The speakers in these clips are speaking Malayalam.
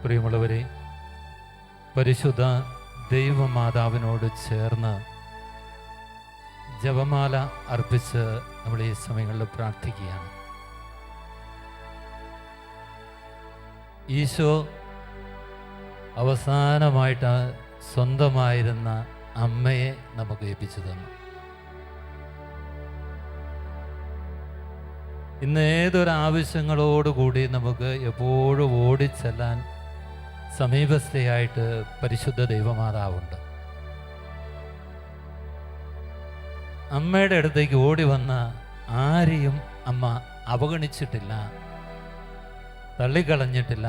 പ്രിയമുള്ളവരെ, പരിശുദ്ധ ദൈവമാതാവിനോട് ചേർന്ന് ജപമാല അർപ്പിച്ച് നമ്മൾ ഈ സമയങ്ങളിൽ പ്രാർത്ഥിക്കുകയാണ്. ഈശോ അവസാനമായിട്ട് സ്വന്തമായിരുന്ന അമ്മയെ നമുക്ക് ഏൽപ്പിച്ചു തന്നു. ഇന്ന് ഏതൊരാവശ്യങ്ങളോടുകൂടി നമുക്ക് എപ്പോഴും ഓടിച്ചെല്ലാൻ സമീപസ്ഥയായിട്ട് പരിശുദ്ധ ദൈവമാതാവുണ്ട്. അമ്മയുടെ അടുത്തേക്ക് ഓടി വന്ന ആരെയും അമ്മ അവഗണിച്ചിട്ടില്ല, തള്ളിക്കളഞ്ഞിട്ടില്ല,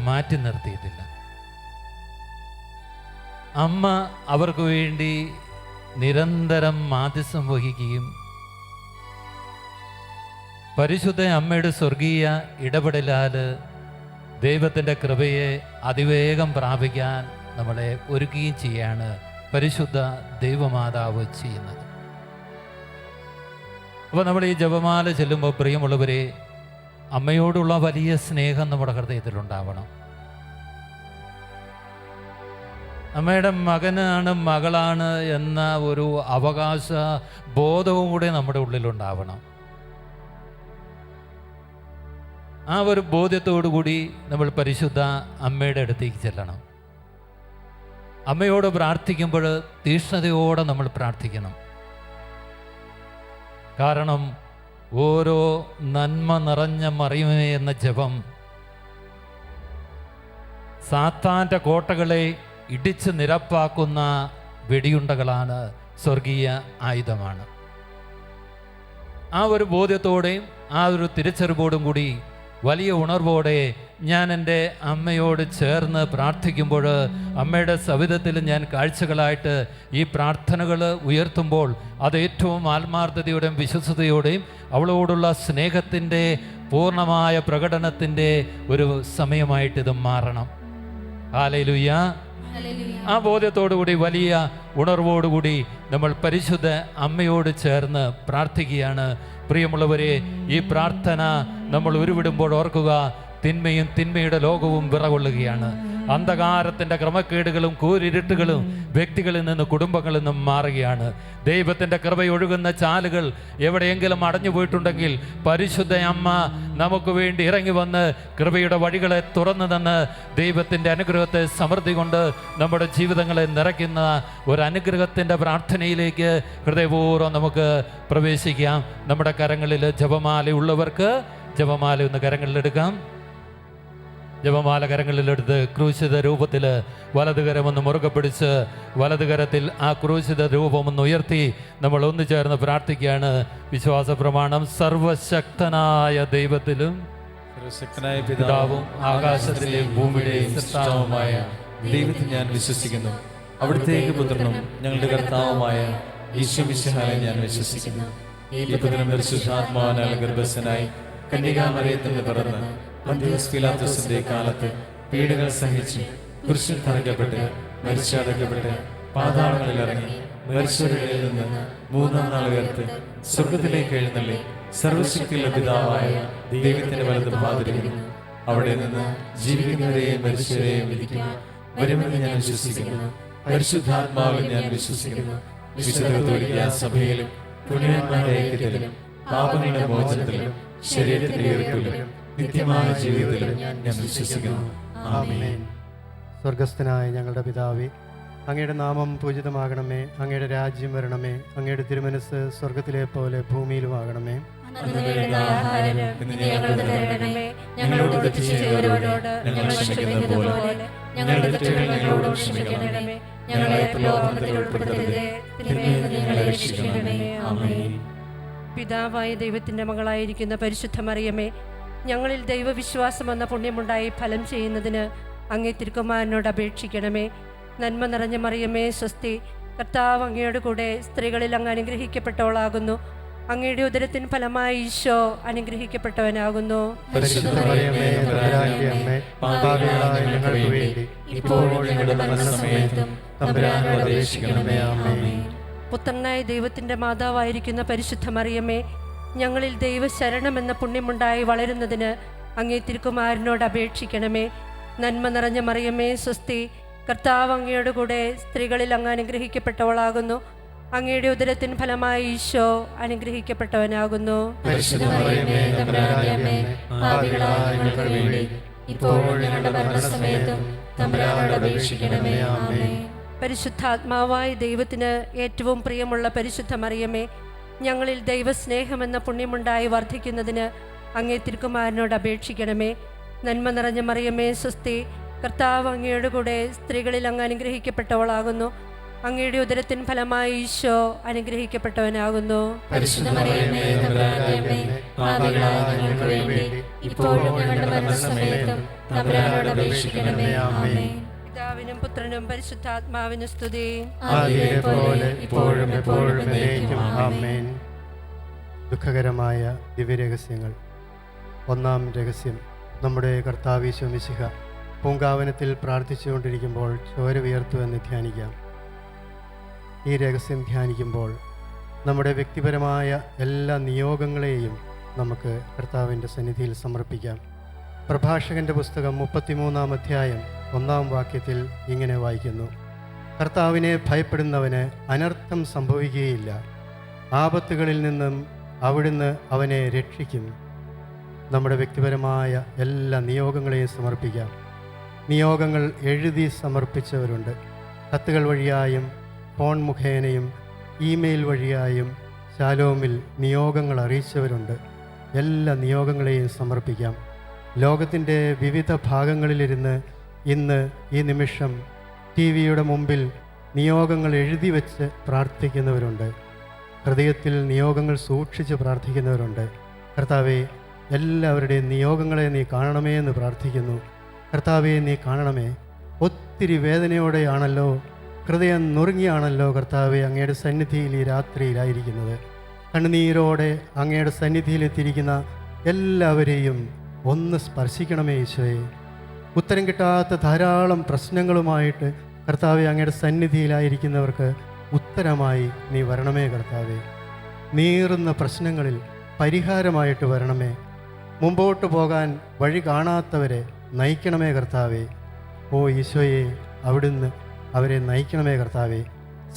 മാറ്റി നിർത്തിയിട്ടില്ല. അമ്മ അവർക്ക് വേണ്ടി നിരന്തരം മാധ്യസ്ഥം വഹിക്കുകയും പരിശുദ്ധ അമ്മയുടെ സ്വർഗീയ ഇടപെടലാൽ ദൈവത്തിൻ്റെ കൃപയെ അതിവേഗം പ്രാപിക്കാൻ നമ്മളെ ഒരുക്കുകയും ചെയ്യാണ് പരിശുദ്ധ ദൈവമാതാവ് ചെയ്യുന്നത്. അപ്പോൾ നമ്മൾ ഈ ജപമാല ചെല്ലുമ്പോൾ പ്രിയമുള്ളവരെ, അമ്മയോടുള്ള വലിയ സ്നേഹം നമ്മുടെ ഹൃദയത്തിലുണ്ടാവണം. അമ്മയുടെ മകനാണ്, മകളാണ് എന്ന ഒരു അവകാശ ബോധവും കൂടെ നമ്മുടെ ഉള്ളിലുണ്ടാവണം. ആ ഒരു ബോധ്യത്തോടു കൂടി നമ്മൾ പരിശുദ്ധ അമ്മയുടെ അടുത്തേക്ക് ചെല്ലണം. അമ്മയോട് പ്രാർത്ഥിക്കുമ്പോൾ തീക്ഷ്ണതയോടെ നമ്മൾ പ്രാർത്ഥിക്കണം. കാരണം ഓരോ നന്മ നിറഞ്ഞ മറിയമേ എന്ന ജപം സാത്താൻ്റെ കോട്ടകളെ ഇടിച്ച് നിരപ്പാക്കുന്ന വെടിയുണ്ടകളാണ്, സ്വർഗീയ ആയുധമാണ്. ആ ഒരു ബോധ്യത്തോടെയും ആ ഒരു തിരിച്ചറിവോടും കൂടി വലിയ ഉണർവോടെ ഞാൻ എൻ്റെ അമ്മയോട് ചേർന്ന് പ്രാർത്ഥിക്കുമ്പോൾ, അമ്മയുടെ സവിധത്തിൽ ഞാൻ കാഴ്ചകളായിട്ട് ഈ പ്രാർത്ഥനകൾ ഉയർത്തുമ്പോൾ അത് ഏറ്റവും ആത്മാർത്ഥതയോടെയും വിശ്വസ്തയോടെയും അവളോടുള്ള സ്നേഹത്തിൻ്റെ പൂർണ്ണമായ പ്രകടനത്തിൻ്റെ ഒരു സമയമായിട്ട് ഇത് മാറണം. ഹല്ലേലൂയ. ആ ബോധ്യത്തോടുകൂടി വലിയ ഉണർവോടുകൂടി നമ്മൾ പരിശുദ്ധ അമ്മയോട് ചേർന്ന് പ്രാർത്ഥിക്കുകയാണ്. പ്രിയമുള്ളവരെ, ഈ പ്രാർത്ഥന നമ്മൾ ഉരുവിടുമ്പോൾ ഓർക്കുക, തിന്മയും തിന്മയുടെ ലോകവും വിറകൊള്ളുകയാണ്. അന്ധകാരത്തിൻ്റെ ക്രമക്കേടുകളും കൂരിരുട്ടുകളും വ്യക്തികളിൽ നിന്ന് കുടുംബങ്ങളിൽ നിന്നും മാറുകയാണ്. ദൈവത്തിൻ്റെ കൃപയൊഴുകുന്ന ചാലുകൾ എവിടെയെങ്കിലും അടഞ്ഞു പോയിട്ടുണ്ടെങ്കിൽ പരിശുദ്ധ അമ്മ നമുക്ക് വേണ്ടി ഇറങ്ങി വന്ന് കൃപയുടെ വഴികളെ തുറന്നു തന്ന് ദൈവത്തിൻ്റെ അനുഗ്രഹത്തെ സമൃദ്ധി കൊണ്ട് നമ്മുടെ ജീവിതങ്ങളെ നിറയ്ക്കുന്ന ഒരു അനുഗ്രഹത്തിൻ്റെ പ്രാർത്ഥനയിലേക്ക് ഹൃദയപൂർവ്വം നമുക്ക് പ്രവേശിക്കാം. നമ്മുടെ കരങ്ങളിൽ ജപമാല ഉള്ളവർക്ക് ജപമാല ഒന്ന് കരങ്ങളിലെടുക്കാം. ജപമാല കരങ്ങളിലെടുത്ത് ക്രൂശിത രൂപത്തിൽ വലതുകരമൊന്ന് മുറുകെ പിടിച്ച് വലതുകരത്തിൽ ആ ക്രൂശിത രൂപമൊന്ന് ഉയർത്തി നമ്മൾ ഒന്നു ചേർന്ന് പ്രാർത്ഥിക്കുകയാണ്. വിശ്വാസ പ്രമാണം. സർവശക്തനായ ദൈവത്തിലും പിതാവും ആകാശത്തിലെയും ഭൂമിയുടെയും സൃഷ്ടാവുമായ ദൈവത്തിൽ ഞാൻ വിശ്വസിക്കുന്നു. അവിടുത്തെ ഏകപുത്രനും ഞങ്ങളുടെ കർത്താവുമായ ഈശോ മിശിഹായെ ഞാൻ വിശ്വസിക്കുന്നു. ഈ പുത്രനും പരിശുദ്ധാത്മാവിനാൽ ഗർഭസ്ഥനായി കന്യകാമറിയത്തിൽ നിന്ന് പിറന്ന് പന്തിയോസ് പീലാത്തോസിന്റെ കാലത്ത് പീഡകൾ സഹിച്ച് കുരിശിൽ തറയ്ക്കപ്പെട്ട് മരിച്ചടക്കപ്പെട്ട് പാതാളങ്ങളിൽ ഇറങ്ങി മരിച്ചവരുടെ നിന്ന് മൂന്നാം നാൾ ഉയർത്ത് സ്വർഗത്തിലേക്ക് എഴുന്നള്ളി സർവശക്തിയുള്ള പിതാവായ ദൈവത്തിന്റെ വലത് ഭാഗത്തിരിക്കുന്നു. അവിടെ നിന്ന് ജീവിക്കുന്നവരെയും മരിച്ചവരെയും വിധിക്കും വരുമെന്ന് ഞാൻ വിശ്വസിക്കുന്നു. പരിശുദ്ധാത്മാവിൽ ഞാൻ വിശ്വസിക്കുന്നു. വിശുദ്ധ കത്തോലിക്കാ സഭയിലും പുണ്യവാന്മാരുടെ ഐക്യത്തിലും പാപങ്ങളുടെ മോചനത്തിലും ശരീരത്തിന്റെ ഉയർപ്പിലും നിത്യമായ ജീവിതത്തിലും ഞാൻ വിശ്വസിക്കുന്നു. ആമേൻ. സ്വർഗസ്ഥനായ ഞങ്ങളുടെ പിതാവേ, അങ്ങയുടെ നാമം പൂജിതമാകണമേ. അങ്ങയുടെ രാജ്യം വരണമേ. അങ്ങയുടെ തിരുമനസ് സ്വർഗത്തിലെ പോലെ ഭൂമിയിലുമാകണമേ. ഞങ്ങളോട് തെറ്റ് ചെയ്തവരോട് ഞങ്ങൾ ക്ഷമിക്കുന്നത് പോലെ ഞങ്ങളുടെ തെറ്റുകൾ ഞങ്ങളോടും ക്ഷമിക്കണമേ. ഞങ്ങളെ പ്രലോഭനത്തിൽ ഉൾപ്പെടുത്തരുതേ, തിന്മയിൽ നിന്ന് ഞങ്ങളെ രക്ഷിക്കണമേ. ആമേൻ. പിതാവായ ദൈവത്തിൻ്റെ മകളായിരിക്കുന്ന പരിശുദ്ധ മറിയമേ, ഞങ്ങളിൽ ദൈവവിശ്വാസം എന്ന പുണ്യമുണ്ടായി ഫലം ചെയ്യുന്നതിന് അങ്ങേ തിരുക്കുമാരനോട് അപേക്ഷിക്കണമേ. നന്മ നിറഞ്ഞ മറിയമേ, സ്വസ്തി. കർത്താവ് അങ്ങയോട് കൂടെ സ്ത്രീകളിൽ അങ്ങ് അനുഗ്രഹിക്കപ്പെട്ടവളാകുന്നു. അങ്ങയുടെ ഉദരത്തിൻ ഫലമായി ഈശോ അനുഗ്രഹിക്കപ്പെട്ടവനാകുന്നു. പുത്രനായ ദൈവത്തിൻ്റെ മാതാവായിരിക്കുന്ന പരിശുദ്ധ മറിയമേ, ഞങ്ങളിൽ ദൈവശരണമെന്ന പുണ്യമുണ്ടായി വളരുന്നതിന് അങ്ങേ തിരുക്കുമാരനോട് അപേക്ഷിക്കണമേ. നന്മ നിറഞ്ഞ മറിയമേ സ്വസ്തി, കർത്താവ് അങ്ങയുടെ കൂടെ സ്ത്രീകളിൽ അങ്ങ് അനുഗ്രഹിക്കപ്പെട്ടവളാകുന്നു. അങ്ങയുടെ ഉദരത്തിൻ ഫലമായി ഈശോ അനുഗ്രഹിക്കപ്പെട്ടവനാകുന്നു. പരിശുദ്ധ മറിയമേ തമ്പുരാന്റെ അമ്മേ, പാപികളായ ഞങ്ങൾക്ക് വേണ്ടി ഇപ്പോഴും ഞങ്ങളുടെ മരണസമയത്തും തമ്പുരാനോട് അപേക്ഷിക്കണമേ. ആമേൻ. പരിശുദ്ധാത്മാവായ ദൈവത്തിന് ഏറ്റവും പ്രിയമുള്ള പരിശുദ്ധ മറിയമേ, ഞങ്ങളിൽ ദൈവസ്നേഹമെന്ന പുണ്യമുണ്ടായി വർദ്ധിക്കുന്നതിന് അങ്ങേ തിരുക്കുമാരനോട് അപേക്ഷിക്കണമേ. നന്മ നിറഞ്ഞ മറിയമേ സ്വസ്തി, കർത്താവ് അങ്ങയുടെ കൂടെ സ്ത്രീകളിൽ അങ്ങ് അനുഗ്രഹിക്കപ്പെട്ടവളാകുന്നു. അങ്ങയുടെ ഉദരത്തിൻ ഫലമായി ഈശോ അനുഗ്രഹിക്കപ്പെട്ടവനാകുന്നു. പരിശുദ്ധ മറിയമേ തമ്പുരാന്റെ അമ്മേ, പാപികളായ ഞങ്ങൾക്ക് വേണ്ടി ഇപ്പോഴും ഞങ്ങളുടെ മരണസമയത്തും തമ്പുരാനോട് അപേക്ഷിക്കണമേ. ആമേൻ. പിതാവിനും പുത്രനും പരിശുദ്ധാത്മാവിനും സ്തുതി. ആദിയിലെപ്പോലെ ഇപ്പോഴും എപ്പോഴും എന്നേക്കും. ആമേൻ. ദുഃഖകരമായ ദിവ്യരഹസ്യങ്ങൾ. ഒന്നാം രഹസ്യം, നമ്മുടെ കർത്താവ് ഈശോ മിശിഹ പൂങ്കാവനത്തിൽ പ്രാർത്ഥിച്ചുകൊണ്ടിരിക്കുമ്പോൾ ചോര വിയർത്തു എന്ന് ധ്യാനിക്കാം. ഈ രഹസ്യം ധ്യാനിക്കുമ്പോൾ നമ്മുടെ വ്യക്തിപരമായ എല്ലാ നിയോഗങ്ങളെയും നമുക്ക് കർത്താവിൻ്റെ സന്നിധിയിൽ സമർപ്പിക്കാം. പ്രഭാഷകൻ്റെ പുസ്തകം 33-ാം അധ്യായം 1-ാം വാക്യത്തിൽ ഇങ്ങനെ വായിക്കുന്നു: കർത്താവിനെ ഭയപ്പെടുന്നവന് അനർത്ഥം സംഭവിക്കുകയില്ല, ആപത്തുകളിൽ നിന്നും അവിടുന്ന് അവനെ രക്ഷിക്കും. നമ്മുടെ വ്യക്തിപരമായ എല്ലാ നിയോഗങ്ങളെയും സമർപ്പിക്കാം. നിയോഗങ്ങൾ എഴുതി സമർപ്പിച്ചവരുണ്ട്. കത്തുകൾ വഴിയായും ഫോൺ മുഖേനയും ഇമെയിൽ വഴിയായും ശാലോമിൽ നിയോഗങ്ങൾ അറിയിച്ചവരുണ്ട്. എല്ലാ നിയോഗങ്ങളെയും സമർപ്പിക്കാം. ലോകത്തിൻ്റെ വിവിധ ഭാഗങ്ങളിലിരുന്ന് ഇന്ന് ഈ നിമിഷം TV-യുടെ മുമ്പിൽ നിയോഗങ്ങൾ എഴുതി വെച്ച് പ്രാർത്ഥിക്കുന്നവരുണ്ട്. ഹൃദയത്തിൽ നിയോഗങ്ങൾ സൂക്ഷിച്ച് പ്രാർത്ഥിക്കുന്നവരുണ്ട്. കർത്താവെ, എല്ലാവരുടെയും നിയോഗങ്ങളെ നീ കാണണമേ എന്ന് പ്രാർത്ഥിക്കുന്നു. കർത്താവെ, നീ കാണണമേ. ഒത്തിരി വേദനയോടെയാണല്ലോ, ഹൃദയം നുറുങ്ങിയാണല്ലോ കർത്താവെ അങ്ങയുടെ സന്നിധിയിൽ ഈ രാത്രിയിലായിരിക്കുന്നത്. കണ്ണുനീരോടെ അങ്ങയുടെ സന്നിധിയിലെത്തിയിരിക്കുന്ന എല്ലാവരെയും ഒന്ന് സ്പർശിക്കണമേ ഈശോയെ. ഉത്തരം കിട്ടാത്ത ധാരാളം പ്രശ്നങ്ങളുമായിട്ട് കർത്താവെ അങ്ങയുടെ സന്നിധിയിലായിരിക്കുന്നവർക്ക് ഉത്തരമായി നീ വരണമേ കർത്താവെ. നീറുന്ന പ്രശ്നങ്ങളിൽ പരിഹാരമായിട്ട് വരണമേ. മുമ്പോട്ട് പോകാൻ വഴി കാണാത്തവരെ നയിക്കണമേ കർത്താവെ. ഓ ഈശോയെ, അവിടുന്ന് അവരെ നയിക്കണമേ കർത്താവെ.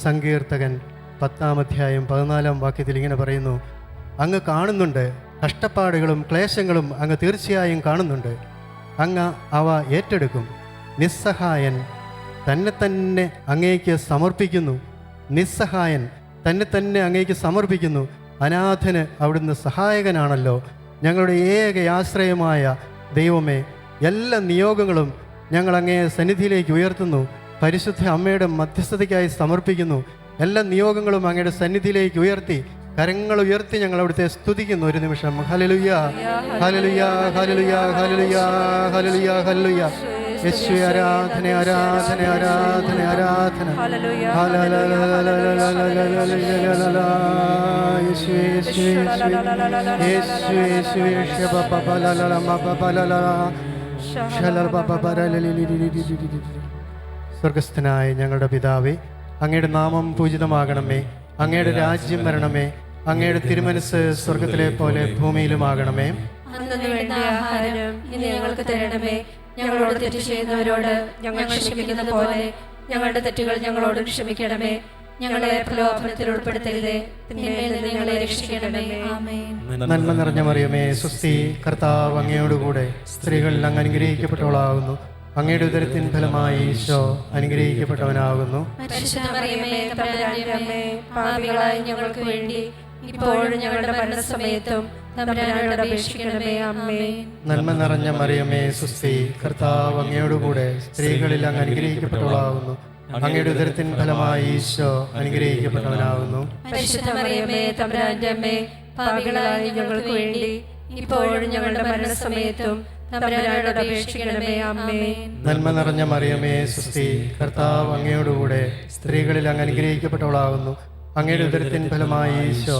സങ്കീർത്തകൻ 10-ാം അധ്യായം 14-ാം വാക്യത്തിൽ ഇങ്ങനെ പറയുന്നു: അങ്ങ് കാണുന്നുണ്ട്, കഷ്ടപ്പാടുകളും ക്ലേശങ്ങളും അങ്ങ് തീർച്ചയായും കാണുന്നുണ്ട്. അങ്ങ് അവ ഏറ്റെടുക്കും. നിസ്സഹായൻ തന്നെ തന്നെ അങ്ങേക്ക് സമർപ്പിക്കുന്നു. നിസ്സഹായൻ തന്നെ തന്നെ അങ്ങേക്ക് സമർപ്പിക്കുന്നു. അനാഥന് അവിടുന്ന് സഹായകനാണല്ലോ. ഞങ്ങളുടെ ഏക ആശ്രയമായ ദൈവമേ, എല്ലാ നിയോഗങ്ങളും ഞങ്ങൾ അങ്ങേ സന്നിധിയിലേക്ക് ഉയർത്തുന്നു. പരിശുദ്ധ അമ്മയുടെ മധ്യസ്ഥതയ്ക്കായി സമർപ്പിക്കുന്നു. എല്ലാ നിയോഗങ്ങളും അങ്ങയുടെ സന്നിധിയിലേക്ക് ഉയർത്തി, കരങ്ങൾ ഉയർത്തി ഞങ്ങൾ അവിടുത്തെ സ്തുതിക്കുന്നു. ഒരു നിമിഷം. Hallelujah, hallelujah, hallelujah, hallelujah, hallelujah, hallelujah. യേശുവേ, ആരാധന, ആരാധന, ആരാധന, ആരാധന. സ്വർഗസ്ഥനായ ഞങ്ങളുടെ പിതാവേ, അങ്ങയുടെ നാമം പൂജിതമാകണമേ. അങ്ങയുടെ രാജ്യം വരണമേ. അങ്ങയുടെ തിരുമനസ് സ്വർഗത്തിലെ പോലെ ഭൂമിയിലുമാകണമേ. അന്നു വേണ്ട ആഹാരം ഇന്ന് ഞങ്ങൾക്ക് തരണമേ. ഞങ്ങളോട് തെറ്റ് ചെയ്യുന്നവരോട് ഞങ്ങൾ ക്ഷമിക്കുന്നത് പോലെ ഞങ്ങളുടെ തെറ്റുകൾ ഞങ്ങളോട് ക്ഷമിക്കണമേ. ഞങ്ങളെ പ്രലോഭനത്തിൽ ഉൾപ്പെടുത്തരുതേ, തിന്മയിൽ നിന്ന് ഞങ്ങളെ രക്ഷിക്കണമേ. ആമേൻ. നന്മ നിറഞ്ഞ മറിയമേ സ്വസ്തി, കർത്താവ് അങ്ങയോടുകൂടെ സ്ത്രീകളിൽ അങ്ങ് അനുഗ്രഹിക്കപ്പെട്ടവളാകുന്നു. അങ്ങയുടെ ഉദരത്തിൻ ഫലമായി ഈശോ അനുഗ്രഹിക്കപ്പെട്ടവനാകുന്നു. പരിശുദ്ധ മറിയമേ തമ്പുരാന്റെ അമ്മേ, പാപികളായ ഞങ്ങൾക്ക് വേണ്ടി ഇപ്പോഴും ഞങ്ങളുടെ മരണസമയത്തും തമ്പുരാനോട് അപേക്ഷിക്കണമേ. ആമേൻ. നന്മ നിറഞ്ഞ മറിയമേ സ്വസ്തി, കർത്താവ് അങ്ങയോടുകൂടെ സ്ത്രീകളിൽ അങ്ങ് അനുഗ്രഹിക്കപ്പെട്ടവളാകുന്നു. അങ്ങയുടെ ഉദരത്തിൻ ഫലമായി ഈശോ അനുഗ്രഹിക്കപ്പെട്ടവനാകുന്നു. പരിശുദ്ധ മറിയമേ തമ്പുരാന്റെ അമ്മേ, പാപികളായ ഞങ്ങൾക്ക് വേണ്ടി ഇപ്പോഴും ഞങ്ങളുടെ മരണസമയത്തും തമ്പുരാനോട് അപേക്ഷിക്കണമേ. ആമേൻ. നന്മ നിറഞ്ഞ മറിയമേ സ്വസ്തി, കർത്താവ് അങ്ങയോടുകൂടെ സ്ത്രീകളിൽ അങ്ങ് അനുഗ്രഹിക്കപ്പെട്ടവളാകുന്നു. അങ്ങയുടെ ഉദരത്തിൻ ഫലമായി ഈശോ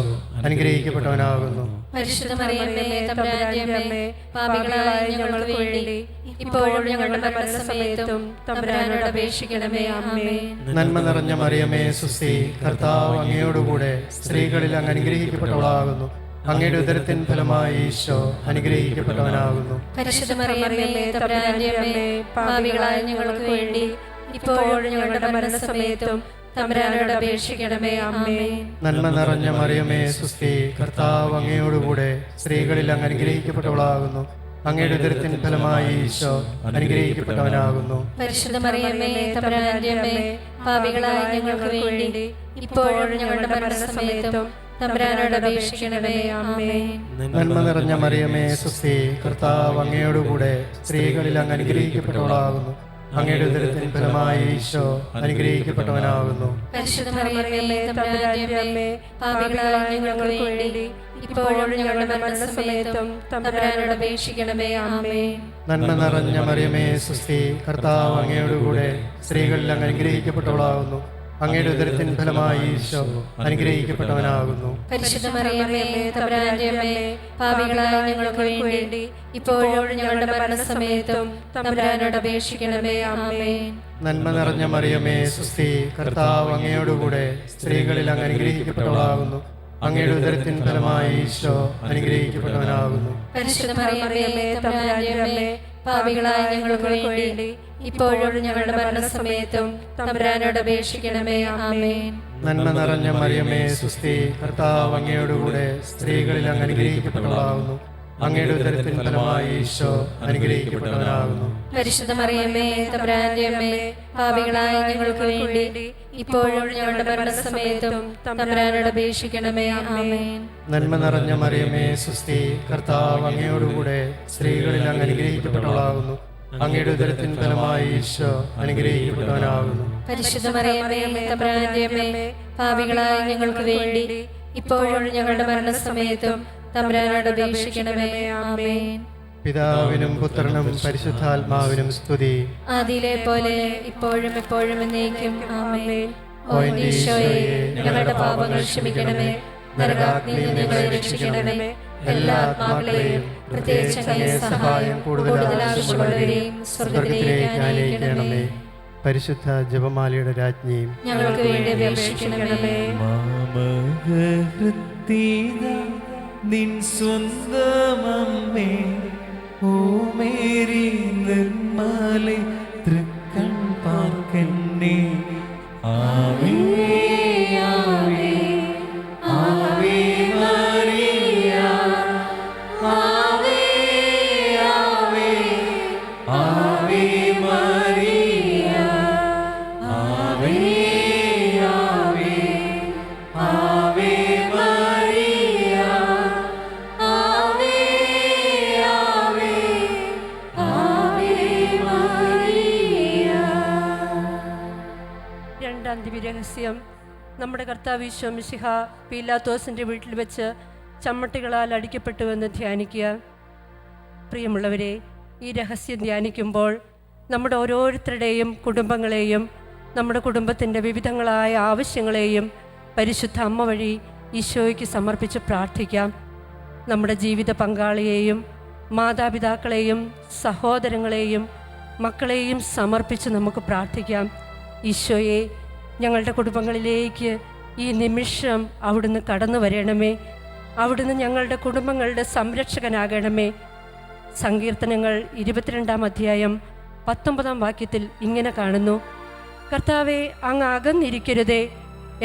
അനുഗ്രഹിക്കപ്പെട്ടവനാകുന്നു. പരിശുദ്ധ മറിയമേ തമ്പുരാന്റെ അമ്മേ, പാപികളായ ഞങ്ങൾക്ക് വേണ്ടി ഇപ്പോഴും ഞങ്ങളുടെ മരണസമയത്തും തമ്പുരാനോട് അപേക്ഷിക്കണമേ. ആമേൻ. നന്മ നിറഞ്ഞ മറിയമേ സ്വസ്തി, കർത്താവ് അങ്ങയോടുകൂടെ സ്ത്രീകളിൽ അങ്ങ് അനുഗ്രഹിക്കപ്പെട്ടവളാകുന്നു. അങ്ങയുടെ ഉദരത്തിൻ ഫലമായി ഈശോ അനുഗ്രഹിക്കപ്പെട്ടവനാകുന്നു. പരിശുദ്ധ മറിയമേ തമ്പുരാന്റെ അമ്മേ, പാപികളായ ഞങ്ങൾക്ക് വേണ്ടി ഇപ്പോഴും ഞങ്ങളുടെ മരണസമയത്തും തമ്പുരാനോട് അപേക്ഷിക്കണമേ. ആമേൻ. നന്മ നിറഞ്ഞ മറിയമേ സുസ്തി, കർത്താവ് അങ്ങയോടുകൂടെ സ്ത്രീകളിൽ അങ്ങ് അനുഗ്രഹിക്കപ്പെട്ടവളാകുന്നു. അങ്ങയുടെ ഉദരത്തിൻ ഫലമായി ഈശോ അനുഗ്രഹിക്കപ്പെട്ടവനാകുന്നു. പരിശുദ്ധ മറിയമേ തമ്പുരാന്റെ അമ്മേ, പാപികളായ ഞങ്ങൾക്ക് വേണ്ടി ഇപ്പോഴും ഞങ്ങളുടെ മരണസമയത്തും തമ്പുരാനോട് അപേക്ഷിക്കണമേ. ആമേൻ. നന്മ നിറഞ്ഞ മറിയമേ സുസ്തി, കർത്താവ് അങ്ങയോടുകൂടെ സ്ത്രീകളിൽ അങ്ങ് അനുഗ്രഹിക്കപ്പെട്ടവളാകുന്നു. അങ്ങയുടെ ഉദരത്തിൻ ഫലമായി ഈശോ അനുഗ്രഹിക്കപ്പെട്ടവനാകുന്നു. പരിശുദ്ധ മറിയമേ തമ്പുരാന്റെ അമ്മേ, പാപികളായ ഞങ്ങൾക്ക് വേണ്ടി ഇപ്പോഴും ഞങ്ങളുടെ മരണസമയത്തും തമ്പുരാനോട് അപേക്ഷിക്കണമേ. ആമേൻ. നന്മ നിറഞ്ഞ മറിയമേ സുസ്തി, കർത്താവ് അങ്ങയോടുകൂടെ സ്ത്രീകളിൽ അങ്ങ് അനുഗ്രഹിക്കപ്പെട്ടവളാകുന്നു. അങ്ങയുടെ ഉദരത്തിൻ ഫലമായി ഈശോ അനുഗ്രഹിക്കപ്പെട്ടവനാകുന്നു. പരിശുദ്ധ മറിയമേ തമ്പുരാന്റെ അമ്മേ, പാപികളായ ഞങ്ങൾക്ക് വേണ്ടി ഇപ്പോഴും ഞങ്ങളുടെ മരണസമയത്തും തമ്പുരാനോട് അപേക്ഷിക്കണമേ. ആമേൻ. നന്മ നിറഞ്ഞ മറിയമേ സുസ്തി, കർത്താവ് അങ്ങയോടുകൂടെ സ്ത്രീകളിൽ അങ്ങ് അനുഗ്രഹിക്കപ്പെട്ടവളാകുന്നു. അങ്ങയുടെ ഉദരത്തിൻ ഫലമായി ഈശോ അനുഗ്രഹിക്കപ്പെട്ടവനാകുന്നു. പരിശുദ്ധ മറിയമേ തമ്പുരാന്റെ അമ്മേ, പാപികളായ ഞങ്ങൾക്ക് വേണ്ടി ഇപ്പോഴും ഞങ്ങളുടെ മരണസമയത്തും തമ്പുരാനോട് അപേക്ഷിക്കണമേ. ആമേൻ. നന്മ നിറഞ്ഞ മറിയമേ സുസ്തി, കർത്താവ് അങ്ങയോടുകൂടെ സ്ത്രീകളിൽ അങ്ങ് അനുഗ്രഹിക്കപ്പെട്ടവളാകുന്നു. അങ്ങയുടെ ഉദരത്തിൻ ഫലമായി ഈശോ അനുഗ്രഹിക്കപ്പെട്ടവനാകുന്നു. പരിശുദ്ധ മറിയമേ തമ്പുരാന്റെ അമ്മേ, പാപികളായ ഞങ്ങൾക്ക് വേണ്ടി ഇപ്പോഴും ഞങ്ങളുടെ മരണസമയത്തും തമ്പുരാനോട് അപേക്ഷിക്കണമേ. ആമേൻ. നന്മ നിറഞ്ഞ മറിയമേ സുസ്തി, കർത്താവ് അങ്ങയോടുകൂടെ സ്ത്രീകളിൽ അങ്ങ് അനുഗ്രഹിക്കപ്പെട്ടവളാകുന്നു. അങ്ങയുടെ ഉദരത്തിൻ ഫലമായി ഈശോ അനുഗ്രഹിക്കപ്പെട്ടവനാകുന്നു. പരിശുദ്ധ മറിയമേ തമ്പുരാന്റെ അമ്മേ, പാപികളായ ഞങ്ങൾക്ക് വേണ്ടി ഇപ്പോഴും ഞങ്ങളുടെ മരണസമയത്തും തമ്പുരാനോട് അപേക്ഷിക്കണമേ. ആമേൻ. പിതാവിനും പുത്രനും പരിശുദ്ധാത്മാവിനും സ്തുതി. ആദിയിലെ പോലെ ഇപ്പോഴും എപ്പോഴും എന്നേക്കും. ആമേൻ. ഓ ഈശോയെ, ഞങ്ങളുടെ പാപങ്ങൾ ക്ഷമിക്കണമേ. നരകാഗ്നിയിൽ നിന്ന് ഞങ്ങളെ രക്ഷിക്കണമേ. എല്ലാ ആത്മാക്കളെയും പ്രത്യേകിച്ച് അങ്ങേ സഹായം കൂടുതൽ ആവശ്യമുള്ളവരെയും സ്വർഗ്ഗത്തിലേക്ക് ആനയിക്കണമേ. പരിശുദ്ധ ജപമാലയുടെ രാജ്ഞിയും ഞങ്ങൾക്ക് വേണ്ടി അപേക്ഷിക്കണമേ. നിൻ സ്വന്തമമ്മേ, ഓ മേരി നിർമ്മലെ തൃക്കൺ പാർക്കന്നെ. ആവേ ആവേ ആവേ മരിയ, ആവേ ആവേ ആവേ മരിയ, ആവേ ആവേ ആവേ മരിയ, ആവേ ആവേ ആവേ മരിയ. രണ്ടാം ദിവ്യരഹസ്യം. നമ്മുടെ കർത്താവ് ഈശോ മിശിഹ പീലാത്തോസിൻ്റെ വീട്ടിൽ വെച്ച് ചമ്മട്ടികളാൽ അടിക്കപ്പെട്ടുവെന്ന് ധ്യാനിക്കുക. പ്രിയമുള്ളവരെ, ഈ രഹസ്യം ധ്യാനിക്കുമ്പോൾ നമ്മുടെ ഓരോരുത്തരുടെയും കുടുംബങ്ങളെയും നമ്മുടെ കുടുംബത്തിൻ്റെ വിവിധങ്ങളായ ആവശ്യങ്ങളെയും പരിശുദ്ധ അമ്മ വഴി ഈശോയ്ക്ക് സമർപ്പിച്ച് പ്രാർത്ഥിക്കാം. നമ്മുടെ ജീവിത പങ്കാളിയെയും മാതാപിതാക്കളെയും സഹോദരങ്ങളെയും മക്കളെയും സമർപ്പിച്ച് നമുക്ക് പ്രാർത്ഥിക്കാം. ഈശോയെ, ഞങ്ങളുടെ കുടുംബങ്ങളിലേക്ക് ഈ നിമിഷം അവിടുന്ന് കടന്നു വരണമേ. അവിടുന്ന് ഞങ്ങളുടെ കുടുംബങ്ങളുടെ സംരക്ഷകനാകണമേ. സങ്കീർത്തനങ്ങൾ 22-ാം അധ്യായം 19-ാം വാക്യത്തിൽ ഇങ്ങനെ കാണുന്നു: കർത്താവെ, അങ്ങ് അകന്നിരിക്കരുതേ,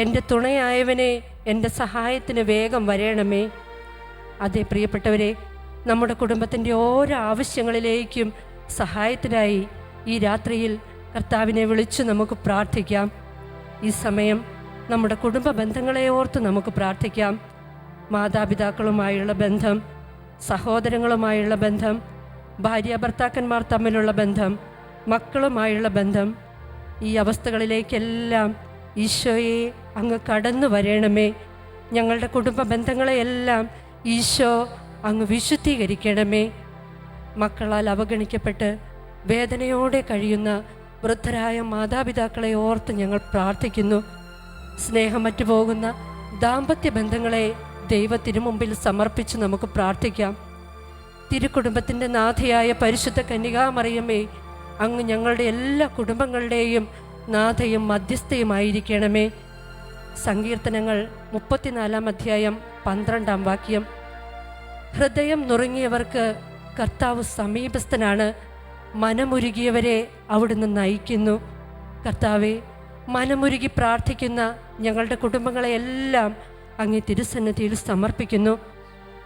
എൻ്റെ തുണയായവനെ, എൻ്റെ സഹായത്തിന് വേഗം വരേണമേ. അതേ പ്രിയപ്പെട്ടവരെ, നമ്മുടെ കുടുംബത്തിൻ്റെ ഓരോ ആവശ്യങ്ങളിലേക്കും സഹായത്തിനായി ഈ രാത്രിയിൽ കർത്താവിനെ വിളിച്ച് നമുക്ക് പ്രാർത്ഥിക്കാം. ഈ സമയം നമ്മുടെ കുടുംബ ബന്ധങ്ങളെ ഓർത്ത് നമുക്ക് പ്രാർത്ഥിക്കാം. മാതാപിതാക്കളുമായുള്ള ബന്ധം, സഹോദരങ്ങളുമായുള്ള ബന്ധം, ഭാര്യ ഭർത്താക്കന്മാർ തമ്മിലുള്ള ബന്ധം, മക്കളുമായുള്ള ബന്ധം, ഈ അവസ്ഥകളിലേക്കെല്ലാം ഈശോയെ അങ്ങ് കടന്നു വരണമേ. ഞങ്ങളുടെ കുടുംബ ബന്ധങ്ങളെയെല്ലാം ഈശോ അങ്ങ് വിശുദ്ധീകരിക്കണമേ. മക്കളാൽ അവഗണിക്കപ്പെട്ട് വേദനയോടെ കഴിയുന്ന വൃദ്ധരായ മാതാപിതാക്കളെ ഓർത്ത് ഞങ്ങൾ പ്രാർത്ഥിക്കുന്നു. സ്നേഹം മറ്റുപോകുന്ന ദാമ്പത്യ ബന്ധങ്ങളെ ദൈവത്തിനു മുമ്പിൽ സമർപ്പിച്ച് നമുക്ക് പ്രാർത്ഥിക്കാം. തിരുക്കുടുംബത്തിൻ്റെ നാഥയായ പരിശുദ്ധ കന്യകാമറിയമേ, അങ്ങ് ഞങ്ങളുടെ എല്ലാ കുടുംബങ്ങളുടെയും നാഥയും മധ്യസ്ഥയുമായിരിക്കണമേ. സങ്കീർത്തനങ്ങൾ 34-ാം അധ്യായം 12-ാം വാക്യം: ഹൃദയം നുറുങ്ങിയവർക്ക് കർത്താവ് സമീപസ്ഥനാണ്. മനമുരുകിയവരെ അവിടുന്ന് നയിക്കുന്നു. കർത്താവെ, മനമുരുകി പ്രാർത്ഥിക്കുന്ന ഞങ്ങളുടെ കുടുംബങ്ങളെയെല്ലാം അങ്ങേ തിരുസന്നിധിയിൽ സമർപ്പിക്കുന്നു.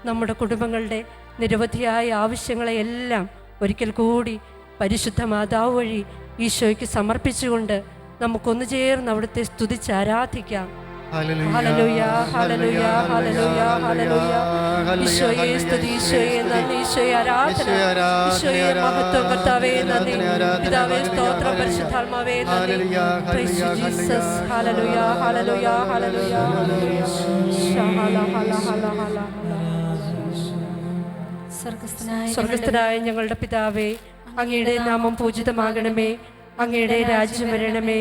നമ്മുടെ കുടുംബങ്ങളുടെ നിരവധിയായ ആവശ്യങ്ങളെയെല്ലാം ഒരിക്കൽ കൂടി പരിശുദ്ധ മാതാവ് വഴി ഈശോയ്ക്ക് സമർപ്പിച്ചുകൊണ്ട് നമുക്കൊന്നു ചേർന്ന് അവിടുത്തെ സ്തുതിച്ച് ആരാധിക്കാം. Hallelujah, hallelujah, hallelujah, hallelujah. ഈശോയെ സ്തുതി, ഈശോയെ നന്ദി, ഈശോയെ ആരാധന, ഈശോയെ മഹത്വം. കർത്താവേ നന്ദി, പിതാവേ സ്തോത്രം, പരിശുദ്ധാത്മാവേ നന്ദി. Praise you, Jesus. Hallelujah, hallelujah, hallelujah. ഹല ഹല ഹല ഹല. സ്വർഗ്ഗസ്ഥനായ ഞങ്ങളുടെ പിതാവേ, അങ്ങയുടെ നാമം പൂജിതമാകണമേ, അങ്ങയുടെ രാജ്യം വരണമേ,